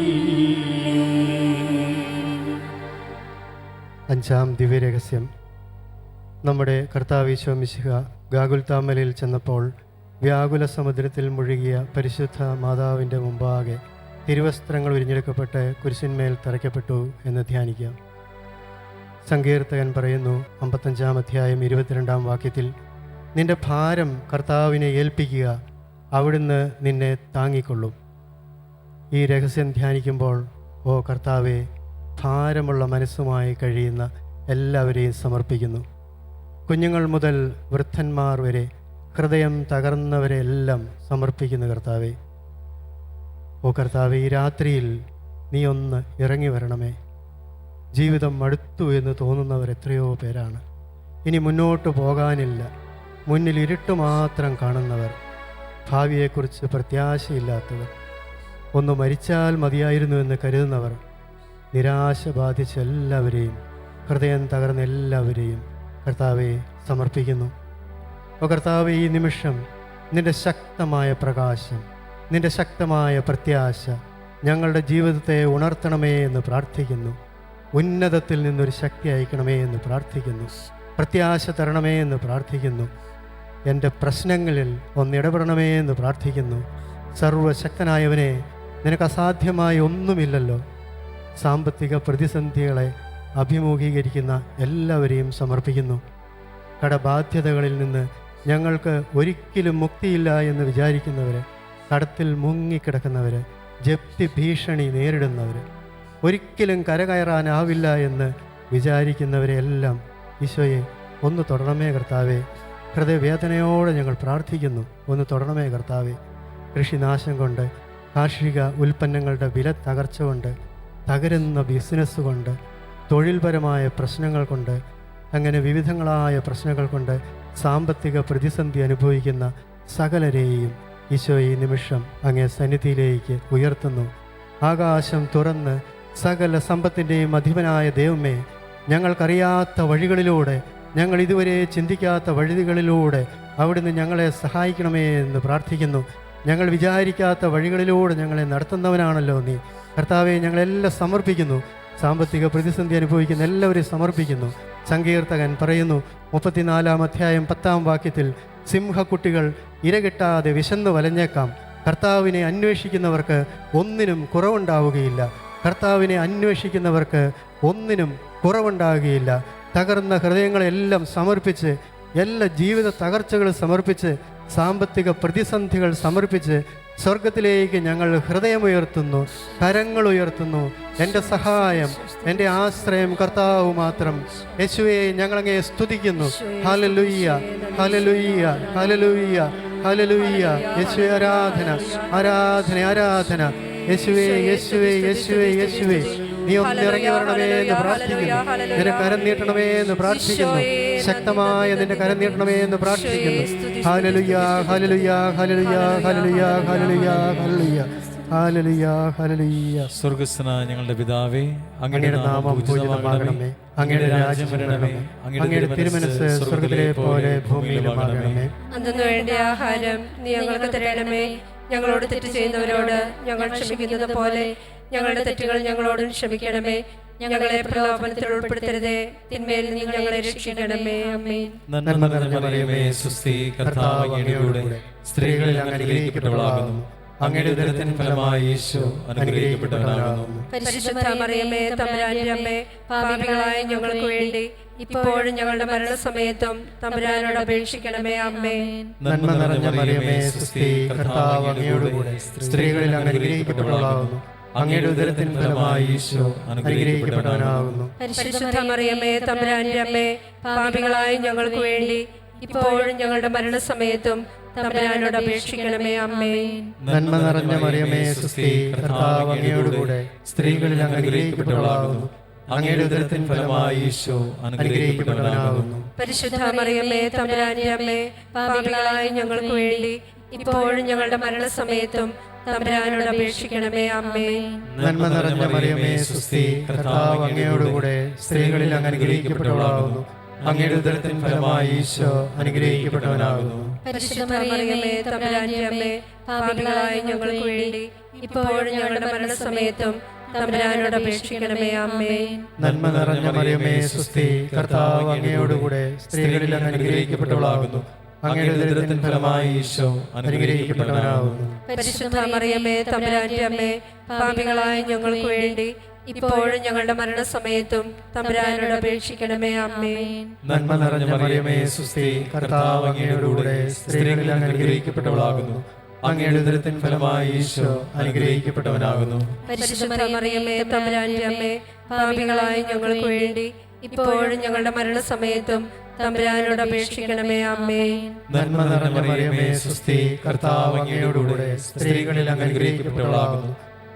അഞ്ചാം ദിവ്യരഹസ്യം. നമ്മുടെ കർത്താവ് ഈശോ മിശിഹ ഗാഗുൽത്താമലയിൽ ചെന്നപ്പോൾ വ്യാകുല സമുദ്രത്തിൽ മുഴുകിയ പരിശുദ്ധ മാതാവിൻ്റെ മുമ്പാകെ തിരുവസ്ത്രങ്ങൾ ഉരിഞ്ഞെടുക്കപ്പെട്ട് കുരിശിന്മേൽ തറയ്ക്കപ്പെട്ടു എന്ന് ധ്യാനിക്കാം. സങ്കീർത്തകൻ പറയുന്നു 55-ാം അധ്യായം 22-ാം വാക്യത്തിൽ, നിന്റെ ഭാരം കർത്താവിനെ ഏൽപ്പിക്കുക, അവിടുന്ന് നിന്നെ താങ്ങിക്കൊള്ളും. ഈ രഹസ്യം ധ്യാനിക്കുമ്പോൾ, ഓ കർത്താവെ, ഭാരമുള്ള മനസ്സുമായി കഴിയുന്ന എല്ലാവരെയും സമർപ്പിക്കുന്നു. കുഞ്ഞുങ്ങൾ മുതൽ വൃദ്ധന്മാർ വരെ, ഹൃദയം തകർന്നവരെ എല്ലാം സമർപ്പിക്കുന്നു കർത്താവെ. ഓ കർത്താവെ, ഈ രാത്രിയിൽ നീ ഒന്ന് ഇറങ്ങി വരണമേ. ജീവിതം മടുത്തു എന്ന് തോന്നുന്നവർ എത്രയോ പേരാണ്. ഇനി മുന്നോട്ട് പോകാനില്ല, മുന്നിൽ ഇരുട്ട് മാത്രം കാണുന്നവർ, ഭാവിയെക്കുറിച്ച് പ്രത്യാശയില്ലാത്തവർ, ഒന്ന് മരിച്ചാൽ മതിയായിരുന്നു എന്ന് കരുതുന്നവർ, നിരാശ ബാധിച്ച എല്ലാവരെയും, ഹൃദയം തകർന്ന എല്ലാവരെയും കർത്താവെ സമർപ്പിക്കുന്നു. ഓ കർത്താവെ, ഈ നിമിഷം നിൻ്റെ ശക്തമായ പ്രകാശം, നിൻ്റെ ശക്തമായ പ്രത്യാശ ഞങ്ങളുടെ ജീവിതത്തെ ഉണർത്തണമേ എന്ന് പ്രാർത്ഥിക്കുന്നു. ഉന്നതത്തിൽ നിന്നൊരു ശക്തി അയക്കണമേ എന്ന് പ്രാർത്ഥിക്കുന്നു. പ്രത്യാശ തരണമേ എന്ന് പ്രാർത്ഥിക്കുന്നു. എൻ്റെ പ്രശ്നങ്ങളിൽ ഒന്നിടപെടണമേ എന്ന് പ്രാർത്ഥിക്കുന്നു. സർവശക്തനായവനെ, നിനക്ക് അസാധ്യമായി ഒന്നുമില്ലല്ലോ. സാമ്പത്തിക പ്രതിസന്ധികളെ അഭിമുഖീകരിക്കുന്ന എല്ലാവരെയും സമർപ്പിക്കുന്നു. കടബാധ്യതകളിൽ നിന്ന് ഞങ്ങൾക്ക് ഒരിക്കലും മുക്തിയില്ല എന്ന് വിചാരിക്കുന്നവർ, കടത്തിൽ മുങ്ങിക്കിടക്കുന്നവർ, ജപ്തി ഭീഷണി നേരിടുന്നവർ, ഒരിക്കലും കരകയറാനാവില്ല എന്ന് വിചാരിക്കുന്നവരെ എല്ലാം ഈശോയെ ഒന്ന് തൊടണമേ കർത്താവേ. ഹൃദയവേദനയോടെ ഞങ്ങൾ പ്രാർത്ഥിക്കുന്നു, ഒന്ന് തൊടണമേ കർത്താവേ. കൃഷിനാശം കൊണ്ട്, കാർഷിക ഉൽപ്പന്നങ്ങളുടെ വില തകർച്ച കൊണ്ട്, തകരുന്ന ബിസിനസ് കൊണ്ട്, തൊഴിൽപരമായ പ്രശ്നങ്ങൾ കൊണ്ട്, അങ്ങനെ വിവിധങ്ങളായ പ്രശ്നങ്ങൾ കൊണ്ട് സാമ്പത്തിക പ്രതിസന്ധി അനുഭവിക്കുന്ന സകലരെയും ഈശോ ഈ നിമിഷം അങ്ങേ സന്നിധിയിലേക്ക് ഉയർത്തുന്നു. ആകാശം തുറന്ന് സകല സമ്പത്തിൻ്റെയും അധിപനായ ദൈവമേ, ഞങ്ങൾക്കറിയാത്ത വഴികളിലൂടെ, ഞങ്ങൾ ഇതുവരെ ചിന്തിക്കാത്ത വഴികളിലൂടെ അവിടുന്ന് ഞങ്ങളെ സഹായിക്കണമേ എന്ന് പ്രാർത്ഥിക്കുന്നു. ഞങ്ങൾ വിചാരിക്കാത്ത വഴികളിലൂടെ ഞങ്ങളെ നടത്തുന്നവനാണല്ലോ നീ കർത്താവെ. ഞങ്ങളെല്ലാം സമർപ്പിക്കുന്നു. സാമ്പത്തിക പ്രതിസന്ധി അനുഭവിക്കുന്ന എല്ലാവരെയും സമർപ്പിക്കുന്നു. സങ്കീർത്തകൻ പറയുന്നു 34-ാം അധ്യായം 10-ാം വാക്യത്തിൽ, സിംഹക്കുട്ടികൾ ഇരകിട്ടാതെ വിശന്നു വലഞ്ഞേക്കാം, കർത്താവിനെ അന്വേഷിക്കുന്നവർക്ക് ഒന്നിനും കുറവുണ്ടാവുകയില്ല. കർത്താവിനെ അന്വേഷിക്കുന്നവർക്ക് ഒന്നിനും കുറവുണ്ടാകുകയില്ല. തകർന്ന ഹൃദയങ്ങളെല്ലാം സമർപ്പിച്ച്, എല്ലാ ജീവിത തകർച്ചകളും സമർപ്പിച്ച്, സാമ്പത്തിക പ്രതിസന്ധികൾ സമർപ്പിച്ച് സ്വർഗത്തിലേക്ക് ഞങ്ങൾ ഹൃദയമുയർത്തുന്നു, കരങ്ങൾ ഉയർത്തുന്നു. എൻ്റെ സഹായം, എൻ്റെ ആശ്രയം കർത്താവ് മാത്രം. യേശുവേ, ഞങ്ങളങ്ങേ സ്തുതിക്കുന്നു. Hallelujah, hallelujah, hallelujah, hallelujah. യേശുവേ, ആരാധന, ആരാധന, ആരാധന. യേശുവേ, യേശുവേ, യേശുവേ, യേശുവേ, നീ ഒന്ന് ഇറങ്ങി വരണമേ എന്ന് പ്രാർത്ഥിക്കുന്നു. നിന്റെ കരം നീട്ടണമേ എന്ന് പ്രാർത്ഥിക്കുന്നു. ശക്തമായ നിന്റെ കരം നീട്ടണമേ എന്ന് പ്രാർത്ഥിക്കുന്നു. Hallelujah, hallelujah, hallelujah, hallelujah, hallelujah, hallelujah, hallelujah, hallelujah. സ്വർഗ്ഗസ്ഥനായ ഞങ്ങളുടെ പിതാവേ, അങ്ങയുടെ നാമം പൂജിതമാകണമേ, അങ്ങയുടെ രാജ്യം വരണമേ, അങ്ങയുടെ തിരുമനസ്സ് സ്വർഗ്ഗത്തിലെ പോലെ ഭൂമിയിലുമാകണമേ. അന്നു വേണ്ട ആഹാരം നീ ഞങ്ങൾക്ക് തരണമേ. ഞങ്ങളോട് തെറ്റ് ചെയ്യുന്നവരോട് ഞങ്ങൾ ക്ഷമിക്കുന്നത് പോലെ ഞങ്ങളുടെ തെറ്റുകൾ ഞങ്ങളോടും ക്ഷമിക്കണമേ. ഞങ്ങളെ പ്രലോഭനത്തിൽ ഉൾപ്പെടുത്തരുതേ, തിന്മയിൽ നിന്ന് ഞങ്ങളെ രക്ഷിക്കണമേ. ആമേൻ. നന്മ നിറഞ്ഞ മറിയമേ, സ്വസ്തി, കർത്താവ് അങ്ങയുടെ കൂടെ, സ്ത്രീകളിൽ അങ്ങ് അനുഗ്രഹിക്കപ്പെട്ടവളാകുന്നു. അങ്ങയുടെ ഉദരത്തിൻ ഫലമായി യേശു അനുഗ്രഹിക്കപ്പെട്ടവനാകുന്നു. പരിശുദ്ധ മറിയമേ, തമ്പുരാന്റെ അമ്മേ, പാപികളായ ഞങ്ങൾക്ക് വേണ്ടി ഇപ്പോഴും ഞങ്ങളുടെ മരണസമയത്തും തമ്പുരാനോട് അപേക്ഷിക്കണമേ. ആമേൻ. നന്മ നിറഞ്ഞ മറിയമേ, സ്വസ്തി, കർത്താവ് അങ്ങയുടെ കൂടെ, സ്ത്രീകളിൽ അങ്ങ് അനുഗ്രഹിക്കപ്പെട്ടവളാകുന്നു. അങ്ങയുടെ ഉദരത്തിൻ ഫലമായി യേശു അനുഗ്രഹിക്കപ്പെട്ടവനാകുന്നു. പരിശുദ്ധ മറിയമേ, തമ്പുരാന്റെ അമ്മേ, പാപികളായ ഞങ്ങൾക്ക് വേണ്ടി ഇപ്പോഴും ഞങ്ങളുടെ മരണസമയത്തും തമ്പുരാനോട് അപേക്ഷിക്കണമേ. ആമേൻ. നന്മ നിറഞ്ഞ മറിയമേ, സ്വസ്തി, കർത്താവ് അങ്ങയുടെ കൂടെ, സ്ത്രീകളിൽ അങ്ങ് അനുഗ്രഹിക്കപ്പെട്ടവളാകുന്നു. അങ്ങയുടെ ഉദരത്തിൻ ഫലമായി യേശു അനുഗ്രഹിക്കപ്പെട്ടവനാകുന്നു. പരിശുദ്ധ മറിയമേ, തമ്പുരാന്റെ അമ്മേ, പാപികളായ ഞങ്ങൾക്ക് വേണ്ടി ഇപ്പോഴും ഞങ്ങളുടെ മരണസമയത്തും തമ്പുരാനോട് അപേക്ഷിക്കണമേ. ആമേൻ. നന്മ നിറഞ്ഞ മറിയമേ, സ്വസ്തി, കർത്താവ് അങ്ങയുടെ കൂടെ, സ്ത്രീകളിൽ അങ്ങ് അനുഗ്രഹിക്കപ്പെട്ടവളാകുന്നു. അങ്ങയുടെ ഉദരത്തിൻ ഫലമായി ഈശോ അനുഗ്രഹിക്കപ്പെട്ടവനാകുന്നു. പരിശുദ്ധ മറിയമേ തമ്പുരാന്റെ അമ്മേ, പാപികളായ ഞങ്ങൾക്ക് വേണ്ടി ഇപ്പോഴും ഞങ്ങളുടെ മരണസമയത്തും തമ്പുരാനോട് അപേക്ഷിക്കണമേ. ആമേൻ. നന്മ നിറഞ്ഞ മറിയമേ സ്വസ്തി, കർത്താവ് അങ്ങയോടുകൂടെ സ്ത്രീകളിൽ അങ്ങ് അനുഗ്രഹിക്കപ്പെട്ടവളാകുന്നു. അങ്ങയുടെ ഉദരത്തിൻ ഫലമായി ഈശോ അനുഗ്രഹിക്കപ്പെട്ടവനാകുന്നു. പരിശുദ്ധ മറിയമേ തമ്പുരാന്റെ അമ്മേ, പാപികളായ ഞങ്ങൾക്ക് വേണ്ടി ഇപ്പോഴും ഞങ്ങളുടെ മരണസമയത്തും തമ്പുരാനോട് അപേക്ഷിക്കണമേ. ആമേൻ. നന്മ നിറഞ്ഞ മറിയമേ സ്വസ്തി, കർത്താവ് അങ്ങയോടുകൂടെ സ്ത്രീകളിൽ അങ്ങ് അനുഗ്രഹിക്കപ്പെട്ടവളാകുന്നു. അങ്ങയുടെ ഉദരത്തിൻ ഫലമായി ഈശോ അനുഗ്രഹിക്കപ്പെട്ടവനാകുന്നു. പരിശുദ്ധ മറിയമേ തമ്പുരാന്റെ അമ്മേ, പാപികളായ ഞങ്ങൾക്ക് വേണ്ടി ഇപ്പോഴും ഞങ്ങളുടെ മരണസമയത്തും തമ്പുരാനോട് അപേക്ഷിക്കണമേ. ആമേൻ. നന്മ നിറഞ്ഞ മറിയമേ സ്വസ്തി, കർത്താവ് അങ്ങയോടുകൂടെ സ്ത്രീകളിൽ അങ്ങ് അനുഗ്രഹിക്കപ്പെട്ടവളാകുന്നു.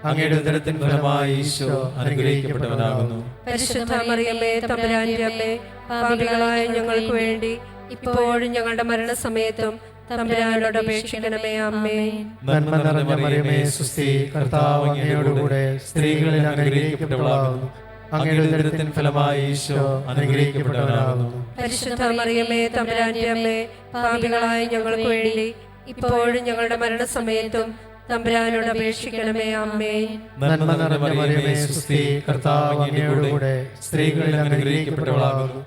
അങ്ങയുടെ ഉദരത്തിൻ ഫലമായി ഈശോ അനുഗ്രഹിക്കപ്പെട്ടവനാകുന്നു. പരിശുദ്ധ മറിയമേ തമ്പുരാന്റെ അമ്മേ, പാപികളായ ഞങ്ങൾക്ക് വേണ്ടി ഇപ്പോഴും ഞങ്ങളുടെ മരണസമയത്തും തമ്പുരാനോട് അപേക്ഷിക്കണമേ. ആമേൻ. നന്മ നിറഞ്ഞ മറിയമേ സ്വസ്തി, കർത്താവ് അങ്ങയോടുകൂടെ സ്ത്രീകളിൽ അങ്ങ് അനുഗ്രഹിക്കപ്പെട്ടവളാകുന്നു. അങ്ങയുടെ ഉദരത്തിൻ ഫലമായി ഈശോ അനുഗ്രഹിക്കപ്പെട്ടവനാകുന്നു. പരിശുദ്ധ മറിയമേ തമ്പുരാന്റെ അമ്മേ, പാപികളായ ഞങ്ങൾക്ക് വേണ്ടി ഇപ്പോഴും ഞങ്ങളുടെ മരണസമയത്തും തമ്പുരാനോട് അപേക്ഷിക്കണമേ. ആമേൻ. നന്മ നിറഞ്ഞ മറിയമേ സ്വസ്തി, കർത്താവ് അങ്ങയോടുകൂടെ സ്ത്രീകളിൽ അങ്ങ് അനുഗ്രഹിക്കപ്പെട്ടവളാകുന്നു.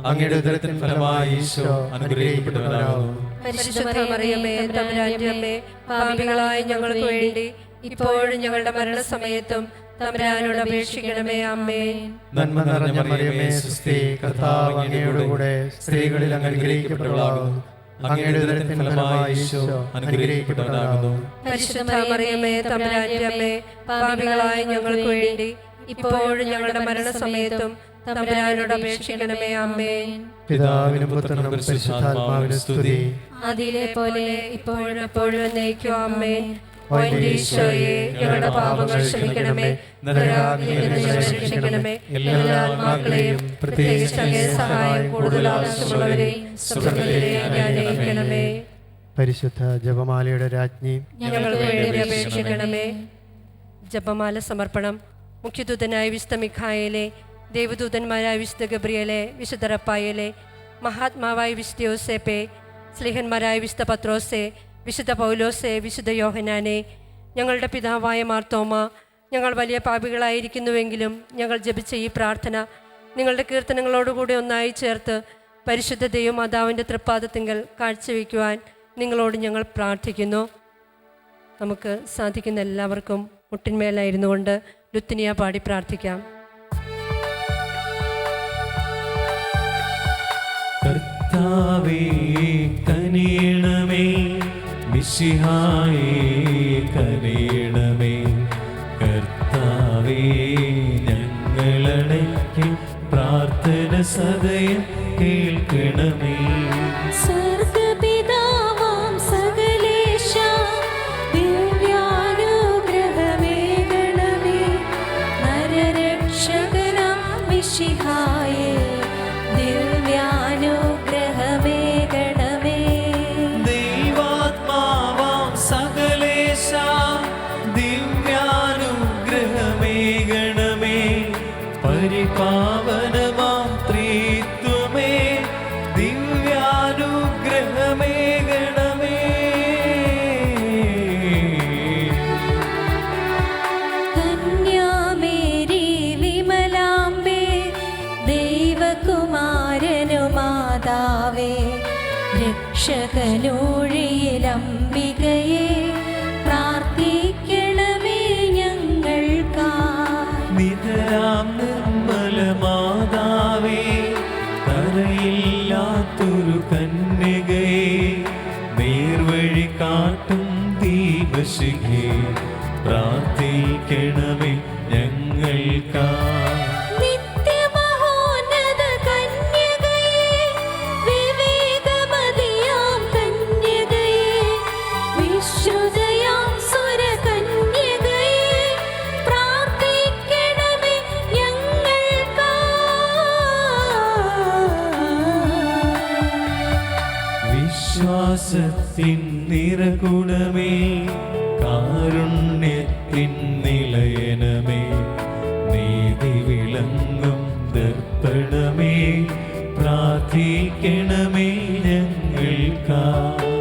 അങ്ങയുടെ ഉദരത്തിൻ ഫലമായി ഈശോ അനുഗ്രഹിക്കപ്പെട്ടവനാകുന്നു. പരിശുദ്ധ മറിയമേ തമ്പുരാന്റെ അമ്മേ, പാപികളായ ഞങ്ങൾക്ക് വേണ്ടി ഇപ്പോഴും ഞങ്ങളുടെ മരണസമയത്തും തമ്പുരാനോട് അപേക്ഷിക്കണമേ. ആമേൻ. നന്മ നിറഞ്ഞ മറിയമേ സ്വസ്തി, കർത്താവ് അങ്ങയോടുകൂടെ സ്ത്രീകളിൽ അങ്ങ് അനുഗ്രഹിക്കപ്പെട്ടവളാകുന്നു. അങ്ങയുടെ ഉദരത്തിൻ ഫലമായി ഈശോ അനുഗ്രഹിക്കപ്പെട്ടവനാകുന്നു. പരിശുദ്ധ മറിയമേ തമ്പുരാന്റെ അമ്മേ, പാപികളായ ഞങ്ങൾക്ക് വേണ്ടി ഇപ്പോഴും ഞങ്ങളുടെ മരണസമയത്തും തമ്പുരാനോട് അപേക്ഷിക്കണമേ. ആമേൻ. പിതാവിനും പുത്രനും പരിശുദ്ധാത്മാവിനും സ്തുതി. അതിലെ പോലെ ഇപ്പോഴും എപ്പോഴും എന്നേക്കും. ആമേൻ. ഓ എൻ്റെ ഈശോയെ, ഞങ്ങളുടെ പാപങ്ങൾ ക്ഷമിക്കണമേ, നരകാഗ്നിയിൽ നിന്ന് ഞങ്ങളെ രക്ഷിക്കണമേ. എല്ലാ ആത്മാക്കളെയും പ്രത്യേകിച്ച് അങ്ങേ സഹായം കൂടുതൽ ആവശ്യമുള്ളവരെയും സ്വർഗ്ഗത്തിലേക്ക് അനയിക്കണമേ. പരിശുദ്ധ ജപമാലയുടെ രാജ്ഞി, ഞങ്ങൾക്ക് വേണ്ടി അപേക്ഷിക്കണമേ. ജപമാല സമർപ്പണം. മുഖ്യദൂതനായ വിശുദ്ധ മിഖായേലെ, ദേവദൂതന്മാരായ വിശുദ്ധ ഗബ്രിയേലെ, വിശുദ്ധ റഫായേലെ, മഹാത്മാവായ വിശുദ്ധ യോസേപ്പെ, സ്ലിഹന്മാരായ വിശുദ്ധ പത്രോസെ, വിശുദ്ധ പൗലോസെ, വിശുദ്ധ യോഹനാനെ, ഞങ്ങളുടെ പിതാവായ മാർത്തോമ, ഞങ്ങൾ വലിയ പാപികളായിരിക്കുന്നുവെങ്കിലും ഞങ്ങൾ ജപിച്ച ഈ പ്രാർത്ഥന നിങ്ങളുടെ കീർത്തനങ്ങളോടുകൂടി ഒന്നായി ചേർത്ത് പരിശുദ്ധ ദൈവമാതാവിൻ്റെ തൃപ്പാദത്തിങ്കൽ കാഴ്ചവെക്കുവാൻ നിങ്ങളോട് ഞങ്ങൾ പ്രാർത്ഥിക്കുന്നു. നമുക്ക് സാധിക്കുന്ന എല്ലാവർക്കും മുട്ടിന്മേലായിരുന്നു കൊണ്ട് ലുത്തിനിയ പാടി പ്രാർത്ഥിക്കാം. കർത്താവേ കനിയണമേ, മിശിഹായേ കനിയണമേ. കർത്താവേ ഞങ്ങളടയ്ക്കും പ്രാർത്ഥന സദയം കേൾക്കണമേ. സ്വർഗ്ഗപിതാവാം സകലേശ, ദിവ്യാനുഗ്രഹമേകണമേ. നരരക്ഷകനാം മിശിഹായേ, ദിവ്യാനുഗ്രഹമേകണമേ. ദൈവാത്മാവാം സകലേശ, ദിവ്യാനുഗ്രഹമേകണമേ. പരിപാവനമാം ത്രിത്വമേ, ദിവ്യാനുഗ്രഹമേകണമേ. കന്യാമേരി വിമലാംബേ, ദൈവകുമാരനു മാതാവേ, രക്ഷകനൂഴിയിലംബികയെ പ്രാർത്ഥിക്കണമേ ഞങ്ങൾക്കായി. നിതരാം നിർമ്മല മാതാവേ, കരയില്ലാത്തൊരു കന്യകയെ, നേർവഴി കാട്ടും ദീപശിഖേ, പ്രാർത്ഥിക്കണമേ ഞങ്ങൾക്കായി. നിത്യമഹോന്നത കന്യകയെ, വിവേകമതിയാം കന്യകയെ, വിശ്രുതയാം സുരകന്യകയെ, പ്രാർത്ഥിക്കണമേ ഞങ്ങൾക്കായി. വിശ്വാസത്തിൻ നിറകുണമേ, കാരുണ്യത്തിൻ നിലയനമേ, നീതി വിളങ്ങും ദർപ്പണമേ, പ്രാർത്ഥിക്കണമേ ഞങ്ങൾക്കായി.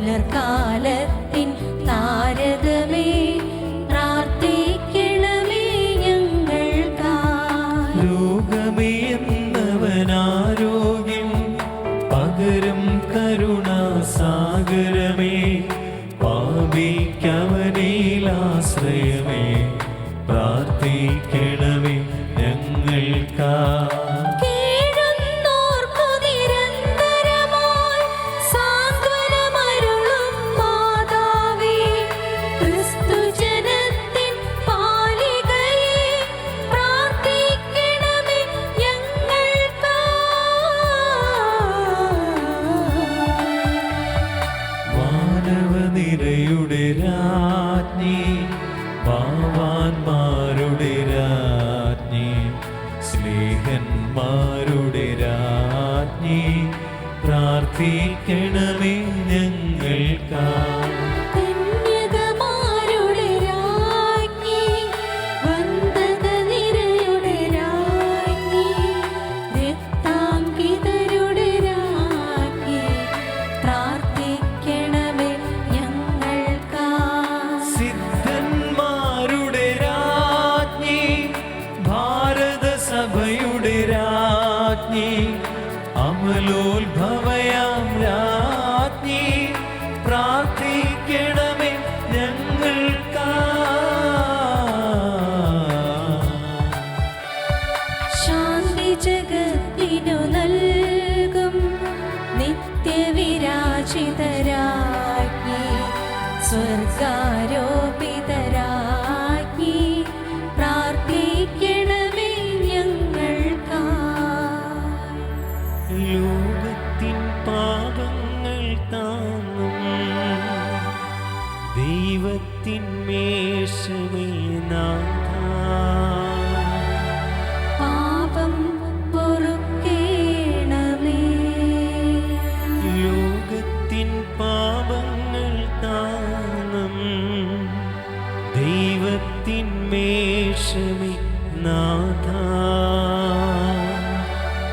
പുലർകാലത്തിൻ താരകമേ പ്രാർത്ഥിക്കണമേ ഞങ്ങൾക്കായി. രോഗമേന്നവനാരോഗ്യം പകരം കരുണാസാഗരമേ പാപിക്കവനിലാശ്രയമേ പ്രാർത്ഥിക്കണമേ ഞങ്ങൾക്കായി. കേഴുന്നോർക്കു നിരന്തരമായി സാന്ത്വനമരുളും മാതാവേ, ക്രിസ്തുജനത്തിൻ പാലികയേ പ്രാർത്ഥിക്കണമേ ഞങ്ങൾക്കായി. മാനവനിരയുടെ രാജ്ഞി പാവാന്മാരുടെ രാജ്ഞി സ്നേഹന്മാരുടെ രാജ്ഞി പ്രാർത്ഥിക്കണമേ ഞങ്ങൾക്കായി. കന്യകമാരുടെ രാജ്ഞി വന്ദനനിരയുടെ രാജ്ഞി രക്താംകിതരുടെ രാജ്ഞി പ്രാർത്ഥിക്കണമേ ഞങ്ങൾക്കായി. സിദ്ധന്മാരുടെ രാജ്ഞി ഭാരതസഭയുടെ രാജ്ഞി അമലോത്ഭവയാം രാജ്ഞി പ്രാർത്ഥിക്കണമേ ഞങ്ങൾക്കായി. ശാന്തി ജഗത്തിനു നൽകും നിത്യവിരാജിതരാജ്ഞി സ്വർഗാരോപിതരാജ്ഞി പ്രാർത്ഥിക്കണമേ ഞങ്ങൾക്കായി. ലോകത്തിൻ പാപങ്ങൾ താങ്ങും ദൈവത്തിൻ മേശമേ നാഥാ. പാപം പൊറുക്കേണമേ. ലോകത്തിൻ പാപങ്ങൾ താങ്ങും ദൈവത്തിൻ മേശമേ നാഥാ.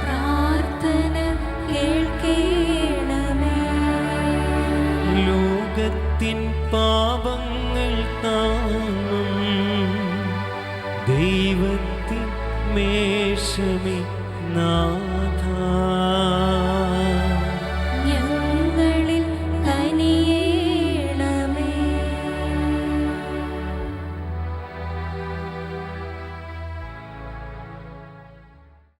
പ്രാർത്ഥന കേൾക്കേണമേ. ലോകത്തിൻ പാപങ്ങൾ താങ്ങും ദൈവത്തിൻ മേശമേ നാഥാ.